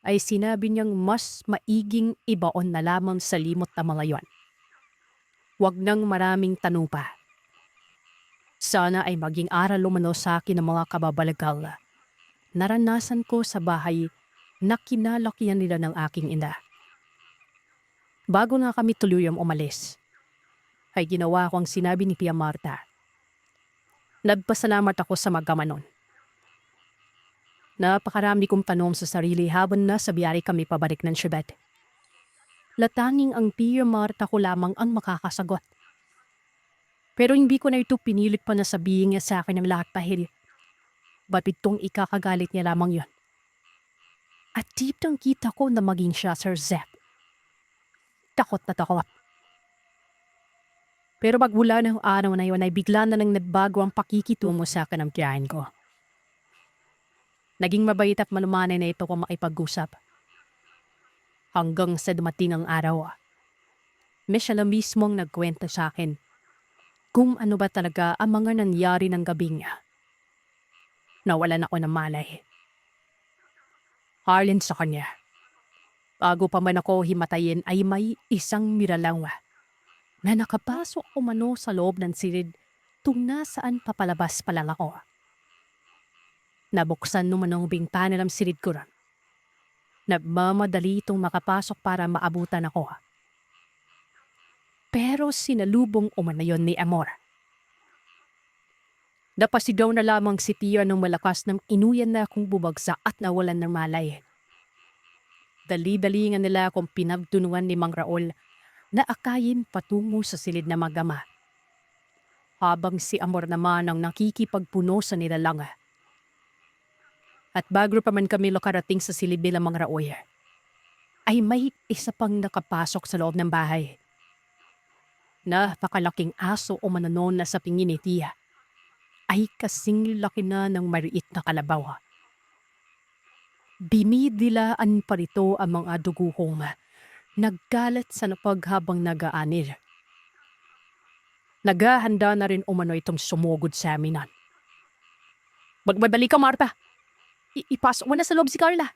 ay sinabi niyang mas maiging ibaon na lamang sa limot na mga yon. Huwag nang maraming tanong pa. Sana ay maging aral umano sa akin ng mga kababalagal. Naranasan ko sa bahay na kinalakihan nila ng aking ina. Bago na kami tuluyang umalis, ay ginawa ko ang sinabi ni Pia Marta. Nagpasalamat ako sa mag-ama nun. Napakarami kong tanong sa sarili habang nasa biyari kami pabalik ng syudad. Latanging ang Pia Marta ko lamang ang makakasagot. Pero hindi ko na ito pinilit pa na sabihin niya sa akin ng lahat dahil ba't itong ikakagalit niya lamang yon. At deep nang kita ko na maging siya Sir Zep. Takot na takot. Pero magmula ng araw na yun ay bigla na nang nagbago ang pakikitungo sa akin ng tiyahin ko. Naging mabait at malumanay na ito kung makipag-usap. Hanggang sa dumating ang araw, may siya lang mismong nagkwento sa akin kung ano ba talaga ang mga nangyari ng gabi niya. Nawalan ako ng malay. Harlin sa kanya. Bago pa man ako himatayin ay may isang miralang na nakapasok umano sa loob ng silid kung nasaan papalabas pa lang ako. Nabuksan naman ang bintana ng silid ko rin. Nagmamadali itong makapasok para maabutan ako. Pero sinalubong umano yon ni Amor. Napasigaw na lamang si Tia ng malakas nang inuyan na akong bubagsak at nawalan ng malay. Dali-dali nga nila akong pinagtunuan ni Mang Raul na akayin patungo sa silid na mag-ama. Habang si Amor naman ang nakikipagpuno sa nilalang. At bago pa man kami lokarating sa silid bilang Mang Raul, ay may isa pang nakapasok sa loob ng bahay. Napakalaking aso o mananon na sa tingin ni Tia ay kasing laki na ng maliit na kalabaw. Dinidilaan pa rito ang mga duguhong naggalat sa napag habang nag-aanir. Naghahanda na rin umano itong sumugod sa aminan. Magbabalik ka, Marta! Ipasok mo na sa loob si Carla!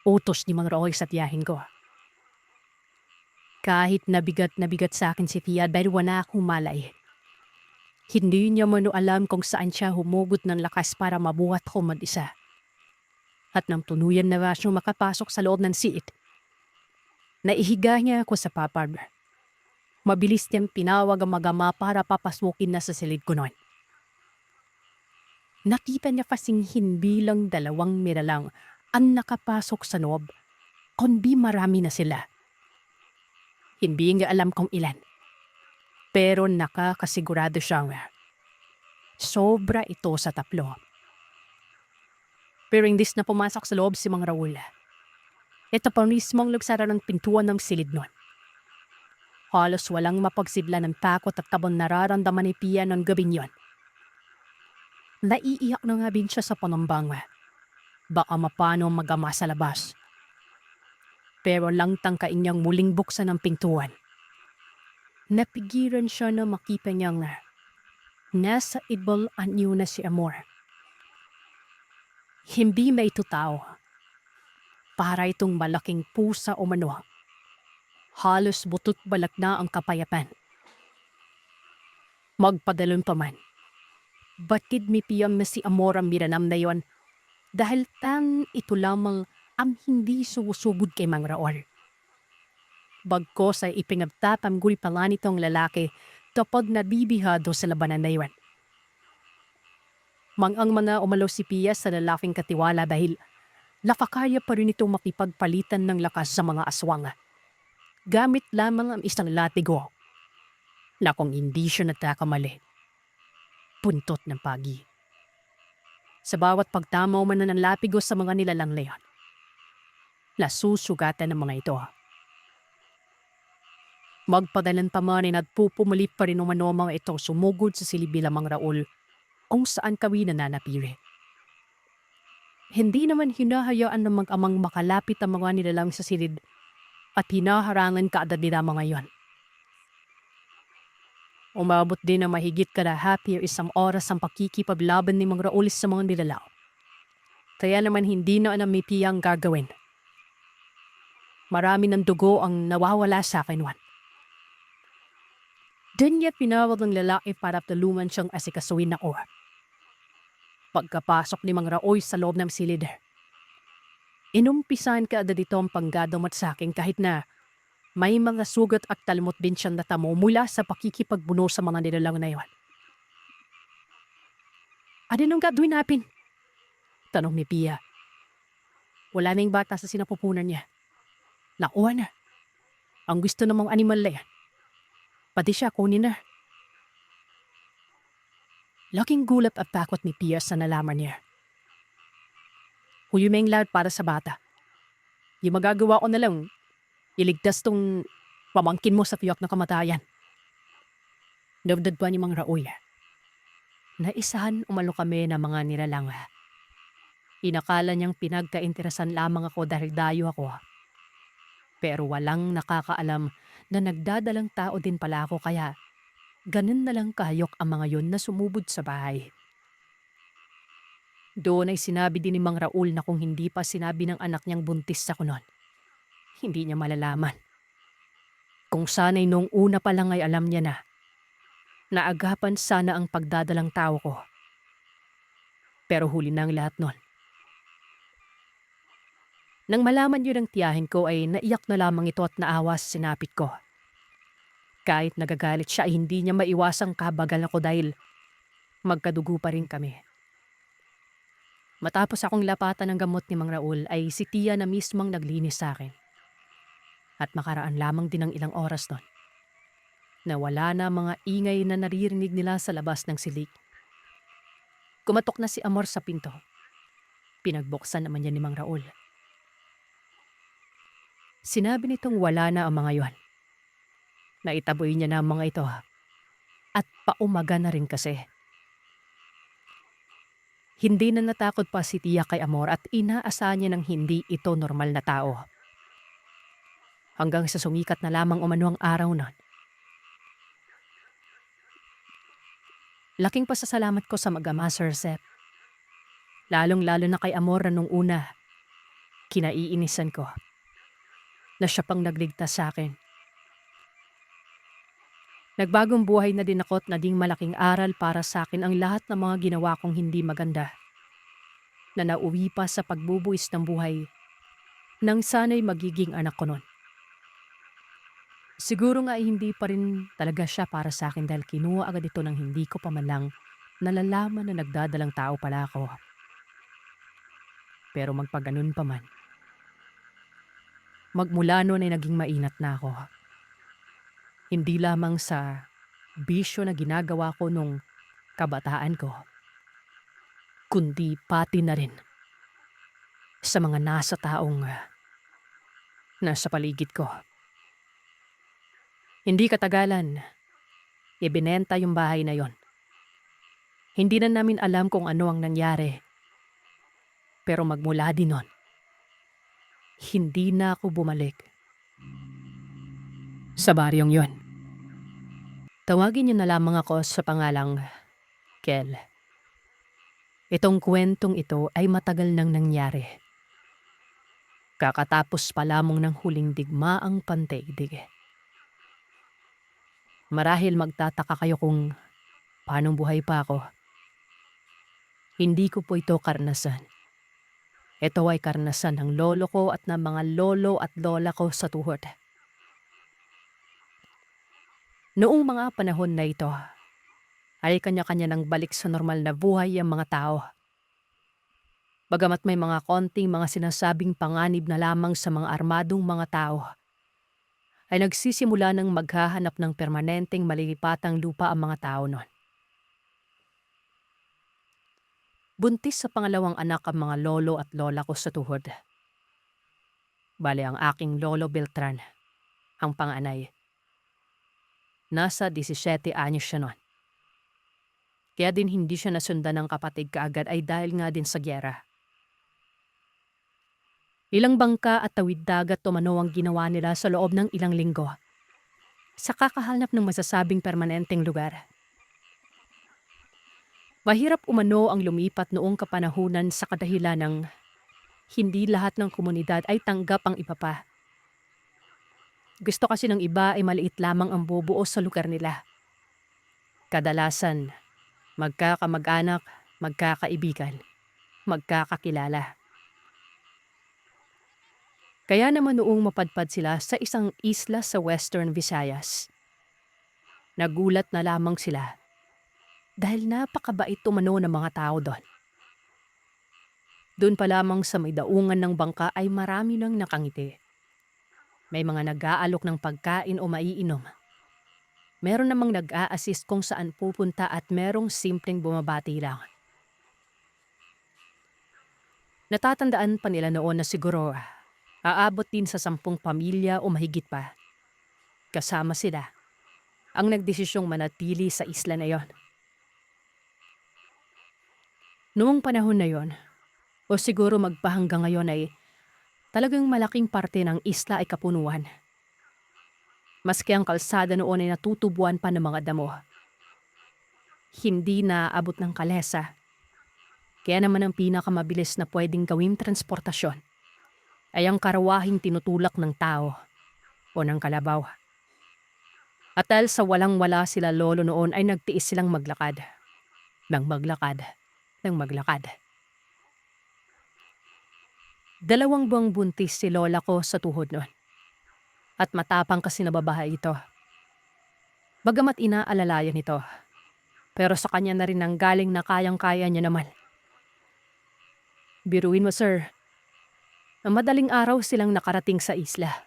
Utos ni Mang Roy sa tiyahin ko. Kahit nabigat sa akin si Tia dahil wala akong malay. Hindi niya mano alam kung saan siya humugot ng lakas para mabuhat ko mag-isa. At nang tuluyan na siyang makapasok sa loob ng siit, naihiga niya ako sa papag. Mabilis niyang pinawag ang mag-ama para papasukin na sa silid ko noon. Nakita niya kasing hindi lang 2 miralang ang nakapasok sa loob, kundi marami na sila. Hindi niya alam kung ilan. Pero nakakasigurado siyang sobra ito sa 3. Pero indis na pumasok sa loob si Mang Raul. Ito pa mismong nagsara ng pintuan ng silid nun. Halos walang mapagsidla ng takot at kabang nararamdaman ni Pia ng gabing yon. Naiiyak na nga din siya sa panambang. Baka mapano mag-ama sa labas. Pero lang tangkain niyang muling buksan ang pintuan. Napigilan siya na makita niyang nasa ibang anyo na si Amor. Hindi na ito tao. Para itong malaking pusa o mano. Halos butot balak na ang kapayatan. Magpadalon pa man. Batid mi piyam na si Amor ang miranam na yon dahil ito lamang ang hindi sumusugod kay Mang Raul. Bagkos ay ipinagtatanggol pala nitong lalaki kapag nabibihado sa labanan na yon. Mangang mana umalo si Pia sa lalaking katiwala dahil napakaya pa rin itong makipagpalitan ng lakas sa mga aswang. Gamit lamang ang isang latigo na kung hindi siya nagkakamali, puntot ng pagi. Sa bawat pagtamaw man ng latigo sa mga nilalang na yon, nasusugatan ng mga ito. Magpadalan pa man ay nagpupumuli pa rin umano mga ito sumugod sa silid bilang Mang Raul kung saan kami nananapiri. Hindi naman hinahayaan ng mag-amang makalapit ang mga nilalang sa silid at hinaharangan kaagad nila mga yon. Umabot din na mahigit kalahati o 1 oras ang pakikipaglaban ni Mang Raul sa mga nilalaw. Kaya naman hindi na alam ni Pia ang gagawin. Marami ng dugo ang nawawala sa akin, Juan. Doon niya pinawag ng lalaki para tulungan siyang asikasuin ako. Pagkapasok ni Mang Raul sa loob ng silid, inumpisan kaagad dito ang panggadumat sa akin kahit na may mga sugat at talmot din siyang natamo mula sa pakikipagbuno sa mga nilalang na yon. Ano nang gagawin natin? Tanong ni Pia. Wala na yung bata sa sinapupunan niya. Nakuha na. Ang gusto namang animal na yan. Pati siya kunin na. Laking gulat at takot ni Pia sa nalaman niya. Huyumeng lahat para sa bata. Yung magagawa ko na lang, iligtas tong pamangkin mo sa tiyak na kamatayan. Nabdad pa ni Mang Raul. Naisahan umalo kami ng mga nilalang. Inakala niyang pinagkainteresan lamang ako dahil dayo ako. Pero walang nakakaalam na nagdadalang tao din pala ako kaya ganun na lang kahayok ang mga yon na sumubod sa bahay. Doon ay sinabi din ni Mang Raul na kung hindi pa sinabi ng anak niyang buntis sa kunon, hindi niya malalaman. Kung sana'y nung una pa lang ay alam niya na, naagapan sana ang pagdadalang tao ko. Pero huli na ang lahat nun. Nang malaman yun ng tiyahin ko ay naiyak na lamang ito at naawa sa sinapit ko. Kahit nagagalit siya ay hindi niya maiwasang kabagal ako dahil magkadugo pa rin kami. Matapos akong lapatan ng gamot ni Mang Raul ay si Tia na mismong naglinis sa akin. At makaraan lamang din ng ilang oras doon. Nawala na mga ingay na naririnig nila sa labas ng silig. Kumatok na si Amor sa pinto. Pinagbuksan naman niya ni Mang Raul. Sinabi nitong wala na ang mga yon. Naitaboy niya na ang mga ito at paumaga na rin kasi. Hindi na natakot pa si Tia kay Amor at inaasahan niya ng hindi ito normal na tao. Hanggang sa sumikat na lamang umano ang araw nun. Laking pasasalamat ko sa mag-ama, Sir Seth. Lalong-lalo na kay Amor na nung una, kinaiinisan ko na siya pang nagligtas sa akin. Nagbagong buhay na din ako at naging malaking aral para sa akin ang lahat ng mga ginawa kong hindi maganda na nauwi pa sa pagbubuwis ng buhay nang sana'y magiging anak ko nun. Siguro nga ay hindi pa rin talaga siya para sa akin dahil kinuha agad ito nang hindi ko pa man lang nalalaman na nagdadalang tao pala ako. Pero magpaganon pa man, magmula noon ay naging mainat na ako. Hindi lamang sa bisyo na ginagawa ko nung kabataan ko, kundi pati na rin sa mga nasa taong nasa paligid ko. Hindi katagalan, ibinenta yung bahay na yon. Hindi na namin alam kung ano ang nangyari. Pero magmula din nun, hindi na ako bumalik sa baryong yon. Tawagin niyo na lamang ako sa pangalang Kel. Itong kwentong ito ay matagal nang nangyari. Kakatapos pa lamang ng huling digmaang pandaigdig. Marahil magtataka kayo kung paanong buhay pa ako. Hindi ko po ito karanasan. Ito ay karanasan ng lolo ko at ng mga lolo at lola ko sa tuhod. Noong mga panahon na ito, ay kanya-kanya nang balik sa normal na buhay ang mga tao. Bagamat may mga konting mga sinasabing panganib na lamang sa mga armadong mga tao, ay nagsisimula ng maghahanap ng permanenteng malilipatang lupa ang mga tao noon. Buntis sa pangalawang anak ang mga lolo at lola ko sa tuhod. Bale ang aking lolo Beltran, ang panganay. Nasa 17 anyos siya noon. Kaya din hindi siya nasundan ng kapatid kaagad ay dahil nga din sa gyera. Ilang bangka at tawid dagat umano ang ginawa nila sa loob ng ilang linggo sa kakahanap ng masasabing permanenteng lugar. Mahirap umano ang lumipat noong kapanahunan sa kadahilan ng hindi lahat ng komunidad ay tanggap ang iba pa. Gusto kasi ng iba ay maliit lamang ang bubuo sa lugar nila. Kadalasan, magkakamag-anak, magkakaibigan, magkakakilala. Kaya naman noong mapadpad sila sa isang isla sa Western Visayas, nagulat na lamang sila dahil napakabait umano ng mga tao doon. Doon pa lamang sa may daungan ng bangka ay marami nang nakangiti. May mga nag-aalok ng pagkain o maiinom. Meron namang nag-a-assist kung saan pupunta at merong simpleng bumabati lang. Natatandaan pa nila noon na siguro aabot din sa 10 pamilya o mahigit pa. Kasama sila ang nagdesisyong manatili sa isla na yon. Noong panahon na yon, o siguro magpahanggang ngayon ay talagang malaking parte ng isla ay kapunuan. Maski ang kalsada noon ay natutubuan pa ng mga damo. Hindi na abot ng kalesa. Kaya naman ang pinakamabilis na pwedeng gawing transportasyon ay ang karawahing tinutulak ng tao o ng kalabaw. At dahil sa walang-wala sila lolo noon ay nagtiis silang maglakad. Nang maglakad. 2 buwang buntis si lola ko sa tuhod noon. At matapang kasi na babae ito. Bagamat inaalalayan ito, pero sa kanya na rin nanggaling na kayang-kaya niya naman. Biruin mo, sir. Madaling araw silang nakarating sa isla.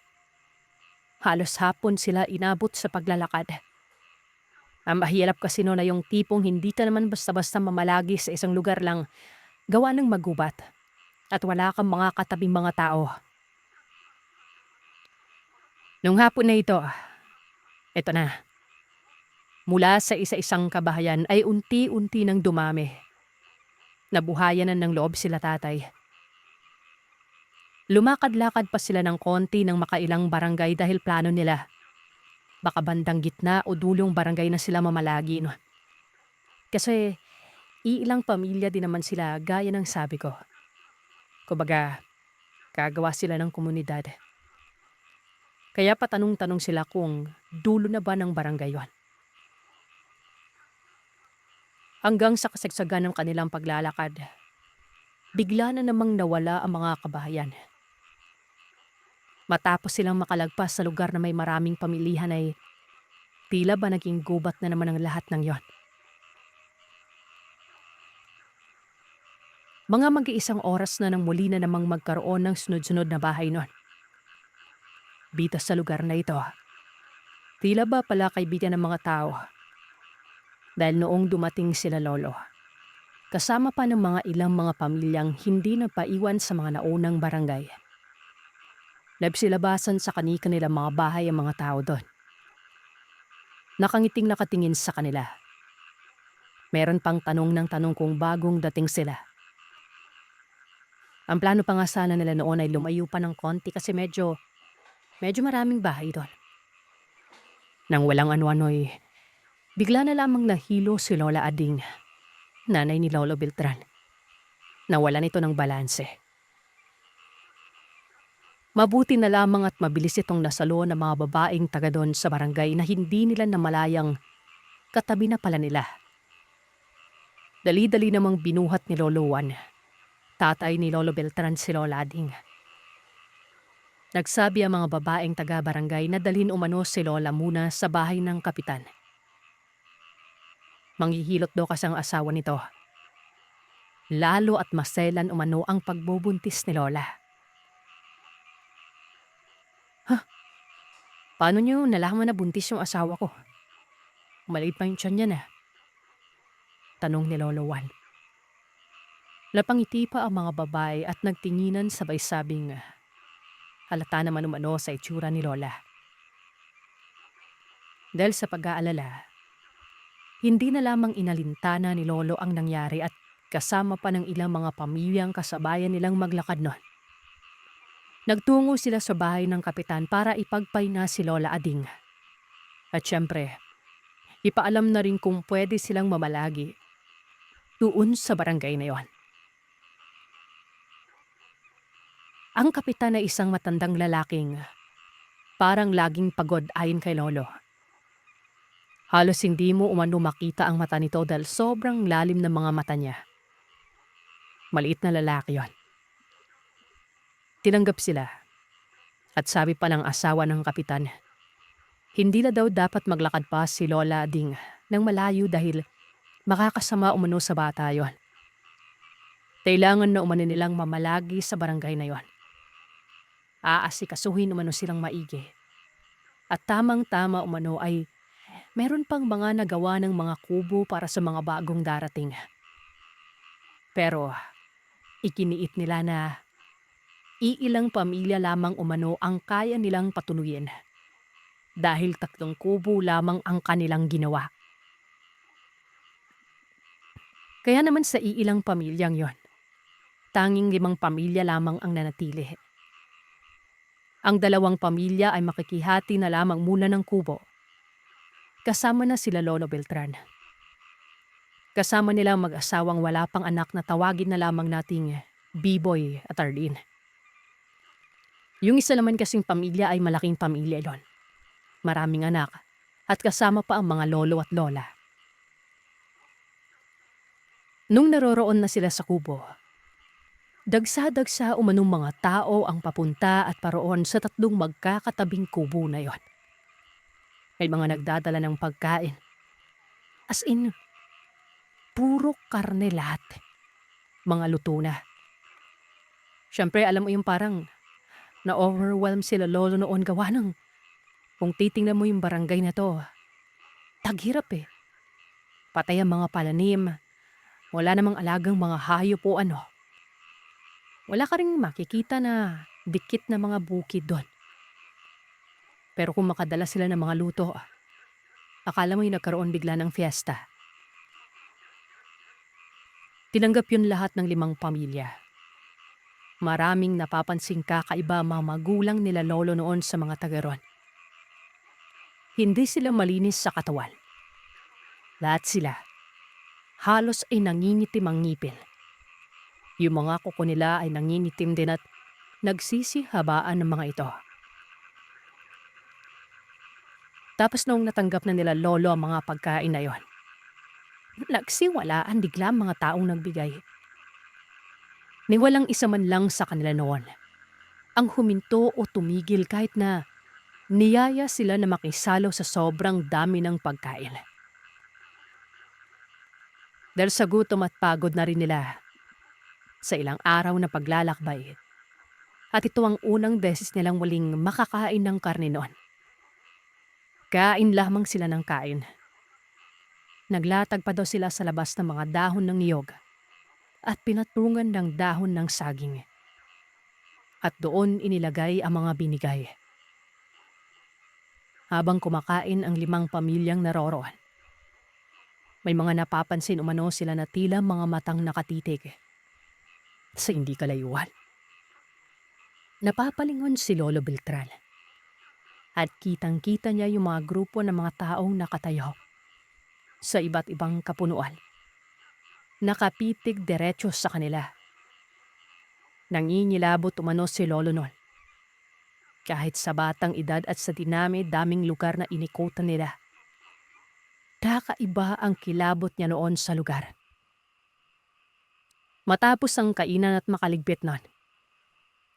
Halos hapon sila inabot sa paglalakad. Ang mahirap kasi noon na yung tipong hindi ka naman basta-basta mamalagi sa isang lugar lang gawa ng magubat at wala kang mga katabing mga tao. Nung hapon na ito, Eto na, mula sa isa-isang kabahayan ay unti-unti nang dumami. Nabuhayan na ng loob sila tatay. Lumakad-lakad pa sila ng konti nang makailang barangay dahil plano nila. Baka bandang gitna o dulong barangay na sila mamalagi no. Kasi iilang pamilya din naman sila gaya ng sabi ko. Kumbaga, gagawa sila ng komunidad. Kaya patanong-tanong sila kung dulo na ba ng barangay yon. Hanggang sa kasagsagan ng kanilang paglalakad, bigla na namang nawala ang mga kabahayan. Matapos silang makalagpas sa lugar na may maraming pamilihan ay tila ba naging gubat na naman ang lahat ng yon. Mga mag-iisang oras na nang muli na namang magkaroon ng sunod-sunod na bahay nun. Bitas sa lugar na ito, tila ba pala kaibigan ng mga tao. Dahil noong dumating sila lolo, kasama pa ng mga ilang mga pamilyang hindi napaiwan sa mga naunang barangay. Nagsilabasan sa kani-kanilang mga bahay ang mga tao doon. Nakangiting nakatingin sa kanila. Meron pang tanong ng tanong kung bagong dating sila. Ang plano pa nga sana nila noon ay lumayo pa ng konti kasi medyo maraming bahay doon. Nang walang ano-ano'y, bigla na lamang nahilo si Lola Ading, nanay ni Lolo Beltran. Nawalan ito ng balanse. Mabuti na lamang at mabilis itong nasalo ng mga babaeng taga doon sa barangay na hindi nila namalayang katabi na pala nila. Dali-dali namang binuhat ni Lolo Juan, tatay ni Lolo Beltran, si Lola Ading. Nagsabi ang mga babaeng taga-barangay na dalhin umano si Lola muna sa bahay ng kapitan. Manghihilot daw kasi ang asawa nito. Lalo at maselan umano ang pagbubuntis ni Lola. Paano niyo nalaman na buntis yung asawa ko? Maliit pa yung tiyan niya na. Tanong ni Lolo Juan. Napangiti pa ang mga babae at nagtinginan sabay sabing halata naman umano sa itsura ni Lola. Dahil sa pag-aalala, hindi na lamang inalintana ni Lolo ang nangyari at kasama pa ng ilang mga pamilyang kasabayan nilang maglakad noon. Nagtungo sila sa bahay ng kapitan para ipagpaina si Lola Ading. At syempre, ipaalam na rin kung pwede silang mamalagi doon sa barangay na yon. Ang kapitan ay isang matandang lalaking parang laging pagod ayon kay Lolo. Halos hindi mo umano makita ang mata nito dahil sobrang lalim ng mga mata niya. Maliit na lalaki yon. Tinanggap sila at sabi pa ng asawa ng kapitan, hindi na daw dapat maglakad pa si Lola Ading ng malayo dahil makakasama umano sa bata yon. Kailangan na umano nilang mamalagi sa barangay na yon. Aasikasuhin umano silang maigi. At tamang-tama umano ay meron pang mga nagawa ng mga kubo para sa mga bagong darating. Pero ikiniit nila na iilang pamilya lamang umano ang kaya nilang patunuyin dahil 3 kubo lamang ang kanilang ginawa. Kaya naman sa iilang pamilyang yon, tanging 5 pamilya lamang ang nanatili. Ang 2 pamilya ay makikihati na lamang muna ng kubo. Kasama na sila Lolo Beltran. Kasama nila ang mag-asawang wala pang anak na tawagin na lamang nating Biboy at Arlene. Yung isa naman kasing pamilya ay malaking pamilya yon. Maraming anak at kasama pa ang mga lolo at lola. Nung naroroon na sila sa kubo, dagsa-dagsa umanong mga tao ang papunta at paroon sa 3 magkakatabing kubo na yon. May mga nagdadala ng pagkain. As in, puro karne lahat. Mga luto na. Siyempre, alam mo yung parang na-overwhelm sila lolo noon gawa ng kung titingnan mo yung barangay na to, taghirap eh. Patay ang mga palanim. Wala namang alagang mga hayop o ano. Wala ka rin makikita na dikit na mga bukid doon. Pero kung makadala sila ng mga luto, Akala mo'y nagkaroon bigla ng fiesta. Tinanggap yun lahat ng 5 pamilya. Maraming napapansing kakaiba ang mga magulang nila lolo noon sa mga taga ron. Hindi sila malinis sa katawan. Lahat sila. Halos ay nangingitim ang ngipin. Yung mga kuko nila ay nangingitim din at nagsisihabaan ng mga ito. Tapos noong natanggap na nila lolo ang mga pagkain na yon, nagsiwalaan bigla ang mga taong nagbigay. Ni walang isa man lang sa kanila noon ang huminto o tumigil kahit na niyaya sila na makisalo sa sobrang dami ng pagkain. Dahil sa gutom at pagod na rin nila sa ilang araw na paglalakbay, at ito ang unang beses nilang muling makakain ng karne noon. Kain lamang sila ng kain. Naglatag pa daw sila sa labas ng mga dahon ng niyog at pinatungan ng dahon ng saging. At doon inilagay ang mga binigay. Habang kumakain ang 5 pamilyang naroroon, may mga napapansin umano sila na tila mga matang nakatitig sa hindi kalayuan. Napapalingon si Lolo Beltran at kitang-kita niya yung mga grupo ng mga taong nakatayo sa iba't ibang kapunuan. Nakapitig diretso sa kanila. Nangingilabot umano si Lolo noon. Kahit sa batang edad at sa dinami-daming lugar na inikutan nila, kakaiba ang kilabot niya noon sa lugar. Matapos ang kainan at makaligpit nun,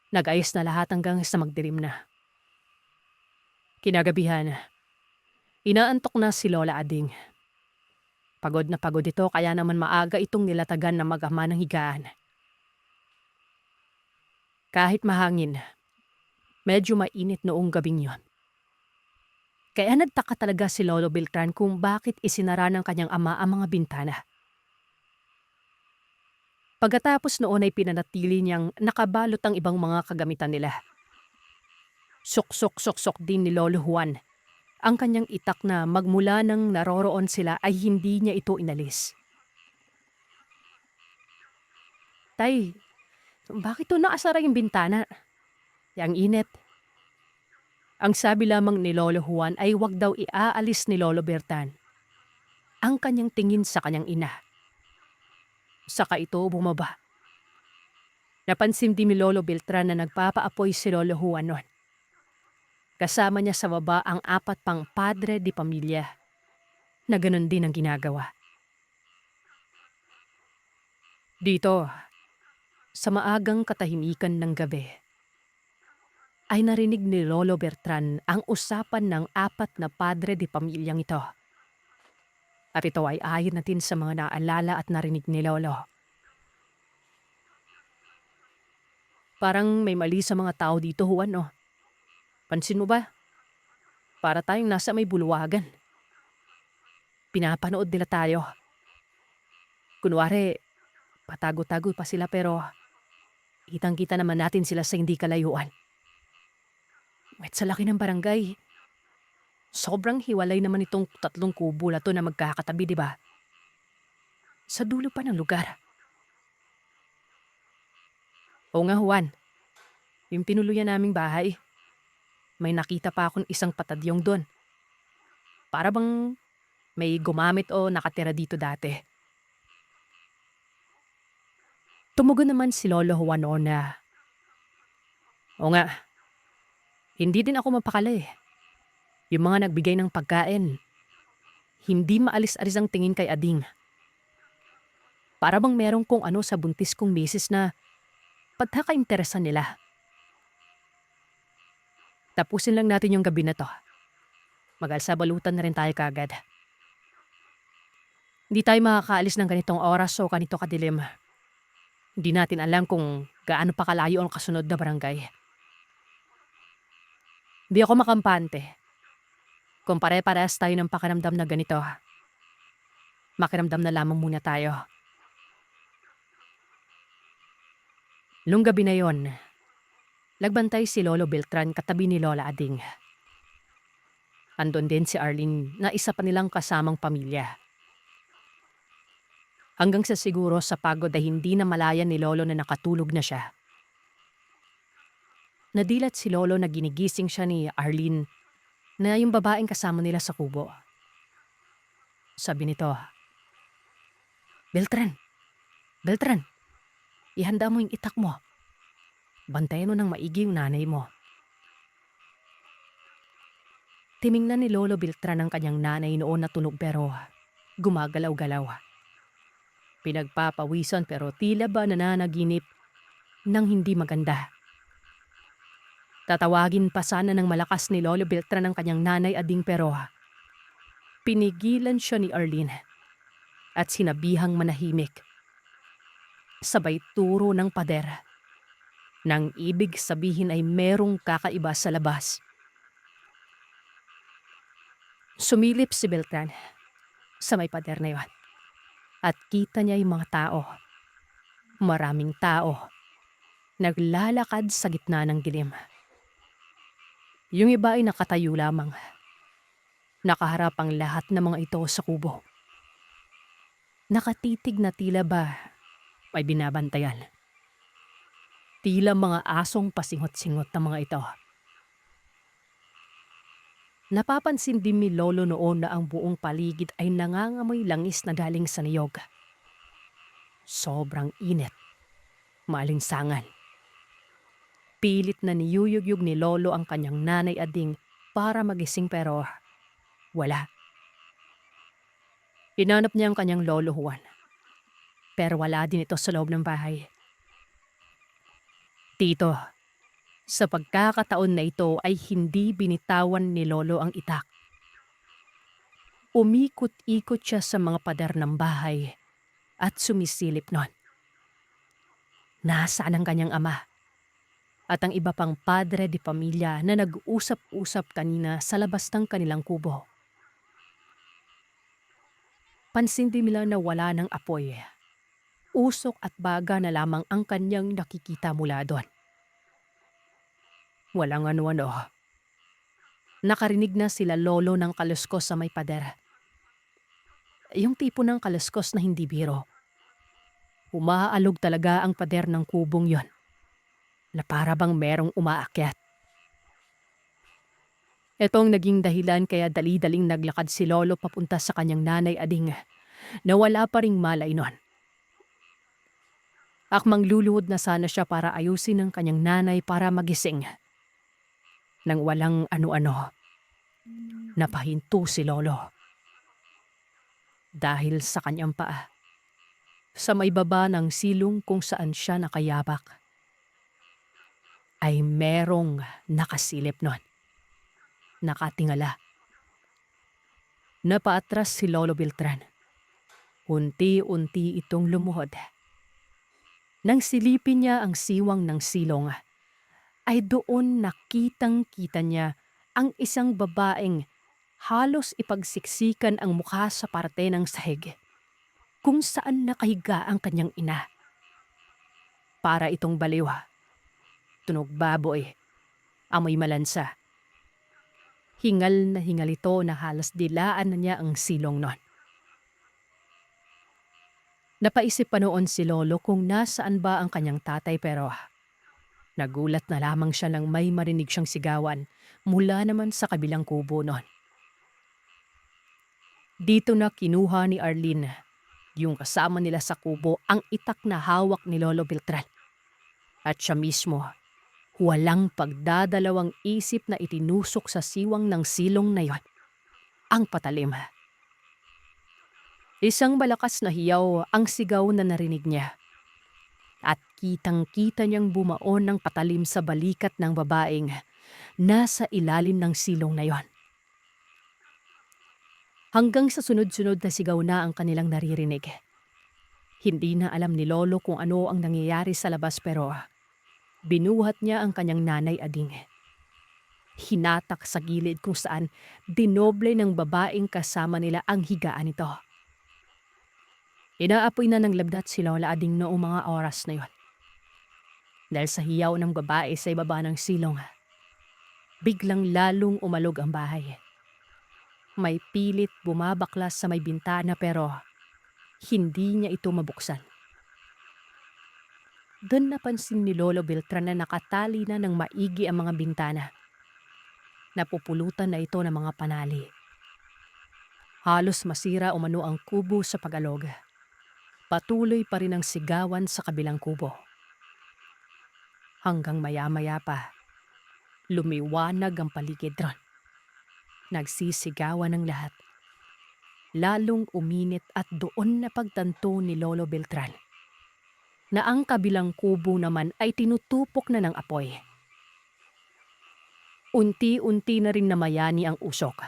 nag-ayos na lahat hanggang sa magdilim na. Kinagabihan, inaantok na si Lola Ading. Pagod na pagod ito kaya naman maaga itong nilatagan na mag-ama ng higaan. Kahit mahangin, medyo mainit noong gabing yon. Kaya nagtaka talaga si Lolo Beltran kung bakit isinara ng kanyang ama ang mga bintana. Pagkatapos noon ay pinanatili niyang nakabalot ang ibang mga kagamitan nila. Sok-sok din ni Lolo Juan ang kanyang itak na magmula nang naroroon sila ay hindi niya ito inalis. Tay, bakit to nakasara yung bintana? Yang init. Ang sabi lamang ni Lolo Juan ay wag daw iaalis ni Lolo Bertan ang kanyang tingin sa kanyang ina. Saka ito bumaba. Napansin din ni Lolo Beltran na nagpapaapoy si Lolo Juan noon. Kasama niya sa baba ang 4 pang padre di pamilya na ganun din ang ginagawa. Dito, sa maagang katahimikan ng gabi, ay narinig ni Lolo Beltran ang usapan ng 4 na padre di pamilyang ito. At ito ay ayon natin sa mga naalala at narinig ni Lolo. Parang may mali sa mga tao dito, Juan, no? Pansin mo ba? Para tayong nasa may bulwagan. Pinapanood nila tayo. Kunwari, patago-tago pa sila pero kitang-kita naman natin sila sa hindi kalayuan. At sa laki ng barangay, sobrang hiwalay naman itong 3 kubo na to na magkakatabi, di ba? Sa dulo pa ng lugar. Oo nga, Juan. Yung tinuluyan naming bahay, may nakita pa akong isang patadyong doon. Para bang may gumamit o nakatira dito dati. Tumugon naman si Lolo Juan noon na, o nga, hindi din ako mapakala eh. Yung mga nagbigay ng pagkain, hindi maalis-alis ang tingin kay Ading. Para bang merong kung ano sa buntis kong misis na pagkakainteresan nila. Tapusin lang natin yung gabi na to. Mag-alsabalutan na rin tayo kaagad. Hindi tayo makakaalis ng ganitong oras o ganito kadilim. Hindi natin alam kung gaano pa kalayo ang kasunod na barangay. Hindi ako makampante. Kung pare-parehas tayo ng pakiramdam na ganito, makiramdam na lamang muna tayo. Nung gabi na yon, nagbantay si Lolo Beltran katabi ni Lola Ading. Andon din si Arlene na isa pa nilang kasamang pamilya. Hanggang sa siguro sa pagod ay hindi na malayan ni Lolo na nakatulog na siya. Nadilat si Lolo na ginigising siya ni Arlene na yung babaeng kasama nila sa kubo. Sabi nito, Beltran, Beltran, ihanda mo yung itak mo. Bantayan mo ng maigi yung nanay mo. Timingnan ni Lolo Beltran ang kanyang nanay noon na tunog pero gumagalaw-galaw. Pinagpapawisan pero tila ba nananaginip ng hindi maganda. Tatawagin pa sana ng malakas ni Lolo Beltran ang kanyang nanay Ading pero pinigilan siya ni Arlene at sinabihang manahimik. Sabay turo ng pader. Nang ibig sabihin ay merong kakaiba sa labas. Sumilip si Beltran sa may pader na yun at kita niya yung mga tao. Maraming tao. Naglalakad sa gitna ng dilim. Yung iba ay nakatayo lamang. Nakaharap ang lahat ng mga ito sa kubo. Nakatitig na tila ba may binabantayan. Tila mga asong pasingot-singot ng mga ito. Napapansin din ni Lolo noon na ang buong paligid ay nangangamoy langis na galing sa niyog. Sobrang init. Maalinsangan. Pilit na niyuyugyug ni Lolo ang kanyang nanay Ading para magising pero wala. Hinanap niya ang kanyang Lolo Juan. Pero wala din ito sa loob ng bahay. Tito, sa pagkakataon na ito ay hindi binitawan ni Lolo ang itak. Umikot-ikot siya sa mga pader ng bahay at sumisilip nun. Nasaan ang kanyang ama? At ang iba pang padre de pamilya na nag-usap-usap kanina sa labas ng kanilang kubo. Pansin din nila na wala ng apoy. Usok at baga na lamang ang kanyang nakikita mula doon. Walang ano-ano. Nakarinig na sila Lolo ng kaluskos sa may pader. Yung tipo ng kaluskos na hindi biro. Umaalog talaga ang pader ng kubong yon. Na para bang merong umaakyat. Itong naging dahilan kaya dali-daling naglakad si Lolo papunta sa kanyang nanay Ading na wala pa ring malay nun. Akmang luluhod na sana siya para ayusin ang kanyang nanay para magising. Nang walang ano-ano, napahinto si Lolo. Dahil sa kanyang paa, sa may baba ng silong kung saan siya nakayabak, ay merong nakasilip nun. Nakatingala. Napaatras si Lolo Beltran. Unti-unti itong lumuhod. Nang silipin niya ang siwang ng silong, ay doon nakitang-kita niya ang isang babaeng halos ipagsiksikan ang mukha sa parte ng sahig, kung saan nakahiga ang kanyang ina. Para itong baliw, tunog baboy, amoy malansa. Hingal na hingal ito na halos dilaan na niya ang silong nun. Napaisip pa noon si Lolo kung nasaan ba ang kanyang tatay pero nagulat na lamang siya nang may marinig siyang sigawan mula naman sa kabilang kubo nun. Dito na kinuha ni Arlene, yung kasama nila sa kubo, ang itak na hawak ni Lolo Beltran. At siya mismo, walang pagdadalawang isip na itinusok sa siwang ng silong na yon ang patalim. Isang malakas na hiyaw ang sigaw na narinig niya. At kitang-kita niyang bumaon ng patalim sa balikat ng babaeng nasa ilalim ng silong na yon. Hanggang sa sunod-sunod na sigaw na ang kanilang naririnig. Hindi na alam ni Lolo kung ano ang nangyayari sa labas pero binuhat niya ang kanyang nanay Ading. Hinatak sa gilid kung saan dinoble ng babaeng kasama nila ang higaan nito. Inaapoy na ng labdat si Lola Ading noong mga oras na yon. Dahil sa hiyaw ng babae sa ibaba ng silong, biglang lalong umalog ang bahay. May pilit bumabaklas sa may bintana pero hindi niya ito mabuksan. Doon napansin ni Lolo Beltran na nakatali na ng maigi ang mga bintana. Napupulutan na ito ng mga panali. Halos masira umano ang kubo sa pag-alog. Patuloy pa rin ang sigawan sa kabilang kubo. Hanggang maya-maya pa, lumiwanag ang paligid ron. Nagsisigawan ng lahat. Lalong uminit at doon na pagtanto ni Lolo Beltran na ang kabilang kubo naman ay tinutupok na ng apoy. Unti-unti na rin namayani ang usok.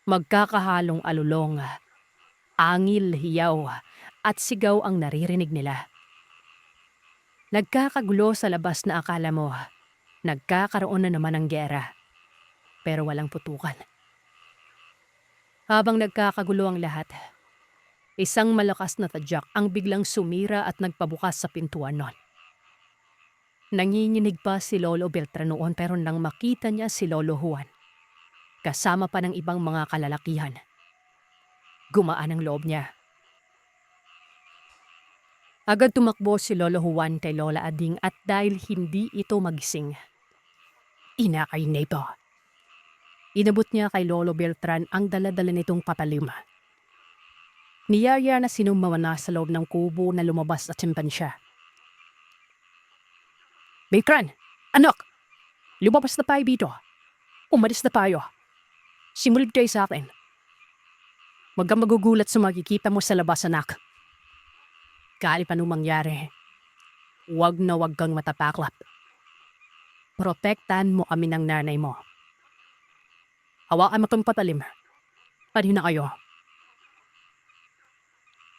Magkakahalong alulong, angil, hiyaw at sigaw ang naririnig nila. Nagkakagulo sa labas na akala mo, nagkakaroon na naman ng giyera. Pero walang putukan. Habang nagkakagulo ang lahat, isang malakas na tadyak ang biglang sumira at nagpabukas sa pintuan nun. Nanginginig pa si Lolo Beltran noon pero nang makita niya si Lolo Juan, kasama pa ng ibang mga kalalakihan, gumaan ang loob niya. Agad tumakbo si Lolo Juan kay Lola Ading at dahil hindi ito magising, inakay na ito. Inabot niya kay Lolo Beltran ang dala-dala nitong patalim. Niyaya na sinumawa na sa loob ng kubo na lumabas at simpan siya. Beltran, anak! Lumabas na tayo dito. Umalis na tayo. Simulig kayo sa akin. Huwag kang magugulat sa makikita mo sa labas, anak. Kahit pa nung mangyari, huwag na huwag kang matapaklap. Protektahan mo kami ng nanay mo. Hawakan mo itong patalim. Pwede na kayo.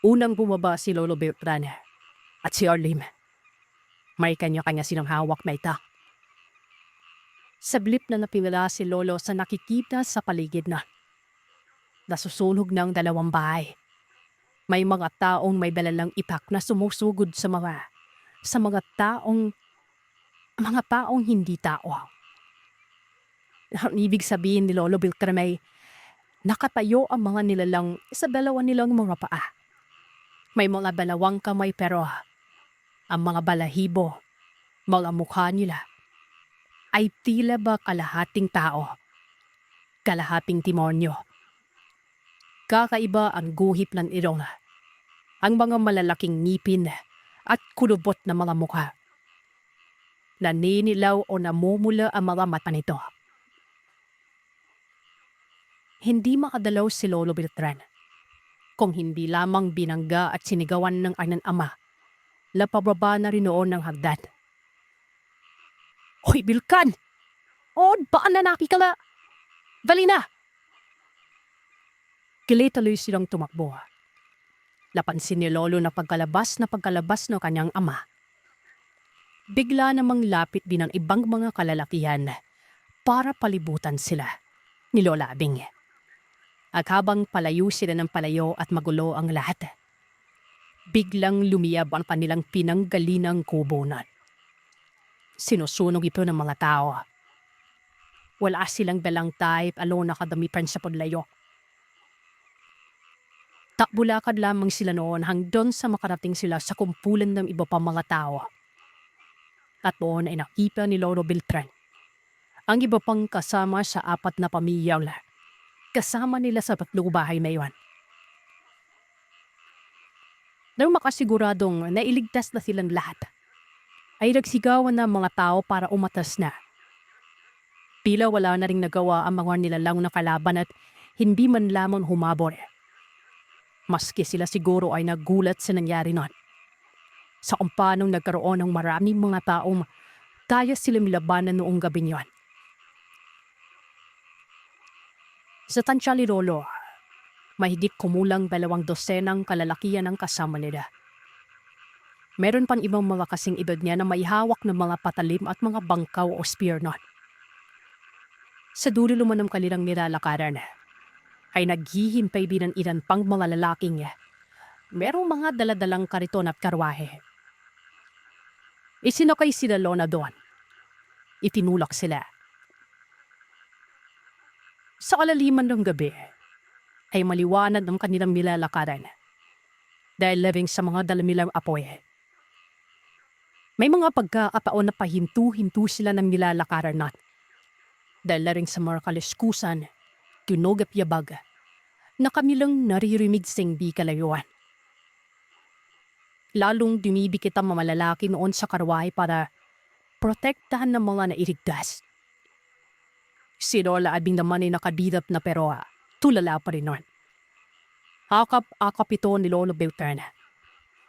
Unang bumaba si Lolo Beltran at si Arlim. May kanya-kanya silang hawak na ita. Sablip na napimila si Lolo sa nakikita sa paligid na. Nasusunog ng dalawang bahay. May mga taong may dalalang ipak na sumusugod sa mga taong hindi tao. Ang ibig sabihin ni Lolo Beltran ay nakatayo ang mga nilalang sa dalawa nilang mga paa. May mga balawang kamay pero ang mga balahibo, mga mukha nila ay tila ba kalahating tao, kalahating demonyo. Kakaiba ang guhip ng ilong, ang mga malalaking ngipin at kulubot na mga mukha. Naninilaw o namumula ang mga mata nito. Hindi makadalaw si Lolo Beltran, kung hindi lamang binangga at sinigawan ng kanyang ama. Lapababa na rin noon ng hagdan. Hoy, Bilkan! O, baka nanaki ka na! Dali na! Kilituloy silang tumakbo. Napansin ni Lolo na pagkalabas ng kanyang ama. Bigla namang lapit din ang ibang mga kalalakihan para palibutan sila ni Lola Abing. At habang palayo sila ng palayo at magulo ang lahat, biglang lumiyab ang kanilang pinanggalinang kubunan. Sinusunog ito ng mga tao. Wala silang dalang type alo nakadamitan sa paglayo. Takbulakad lamang sila noon hanggang sa makarating sila sa kumpulan ng iba pa mga tao. At doon ay nakita ni Lolo Beltran ang iba pang kasama sa 4 na pamilya kasama nila sa 3 bahay na iwan. Nang makasiguradong nailigtas na silang lahat, ay nagsigawan na mga tao para umatas na. Tila wala na ring nagawa ang mga nilalang na kalaban at hindi man lamang humabol. Maski sila siguro ay nagulat sa nangyari nun. Sa kung paanong nagkaroon ng maraming mga taong kaya silang labanan noong gabi niyon. Sa tansya ni Lolo, mahigit kumulang 200 kalalakihan ang kasama nila. Meron pang ibang mga kasing edad niya na may hawak ng mga patalim at mga bangkaw o spear nun. Sa dulo naman ng kanilang nilalakaran, ay naghihintay din ang ilan pang mga lalaking merong mga daladalang kariton at karwahe. Isinakay sila Lona doon. Itinulak sila. Sa kalaliman ng gabi, ay maliwanag ng kanilang nilalakaran dahil labing sa mga dalamilang apoy. May mga pagkakataon na pahintu-hintu sila ng nilalakaran natin dahil na rin sa mga kaliskusan, tunog at yabag na kanilang naririnig sa hindi kalayuan. Lalong dumibikit ang mga lalaki noon sa karwahe para protektahan ng mga nailigtas. Si Lola Abing naman ay nakadidap na pero tulala pa rin noon. Akap-akap ito ni Lolo Beltrán.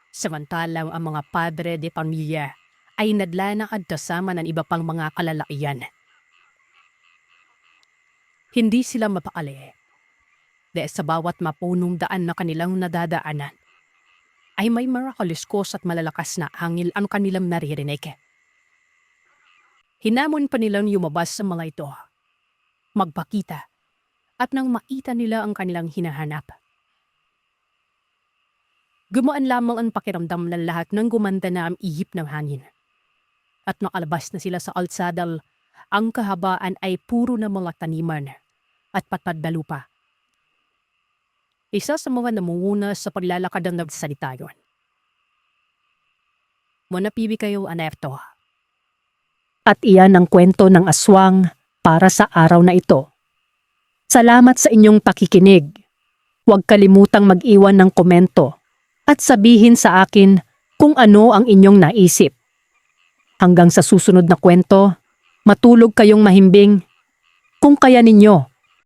Samantalang ang mga padre de pamilya ay nadlanakad kasama ng iba pang mga kalalaian. Hindi sila mapakali dahil sa bawat mapunong daan na kanilang nadadaanan ay may mga kaliskos at malalakas na hangil ang kanilang naririnig. Hinamon pa nilang lumabas sa mga ito, magpakita at nang makita nila ang kanilang hinahanap. Gumaan lamang ang pakiramdam ng lahat nang gumanda na ang ihip ng hangin. At nakalabas na sila sa alsadal, ang kahabaan ay puro na mga taniman at patpad na lupa. Isa sa mga namunguna sa paglalakad ng nagsalita yun. Manapibi kayo, Anerto. At iyan ang kwento ng aswang para sa araw na ito. Salamat sa inyong pakikinig. Huwag kalimutang mag-iwan ng komento at sabihin sa akin kung ano ang inyong naisip. Hanggang sa susunod na kwento, matulog kayong mahimbing kung kaya ninyo.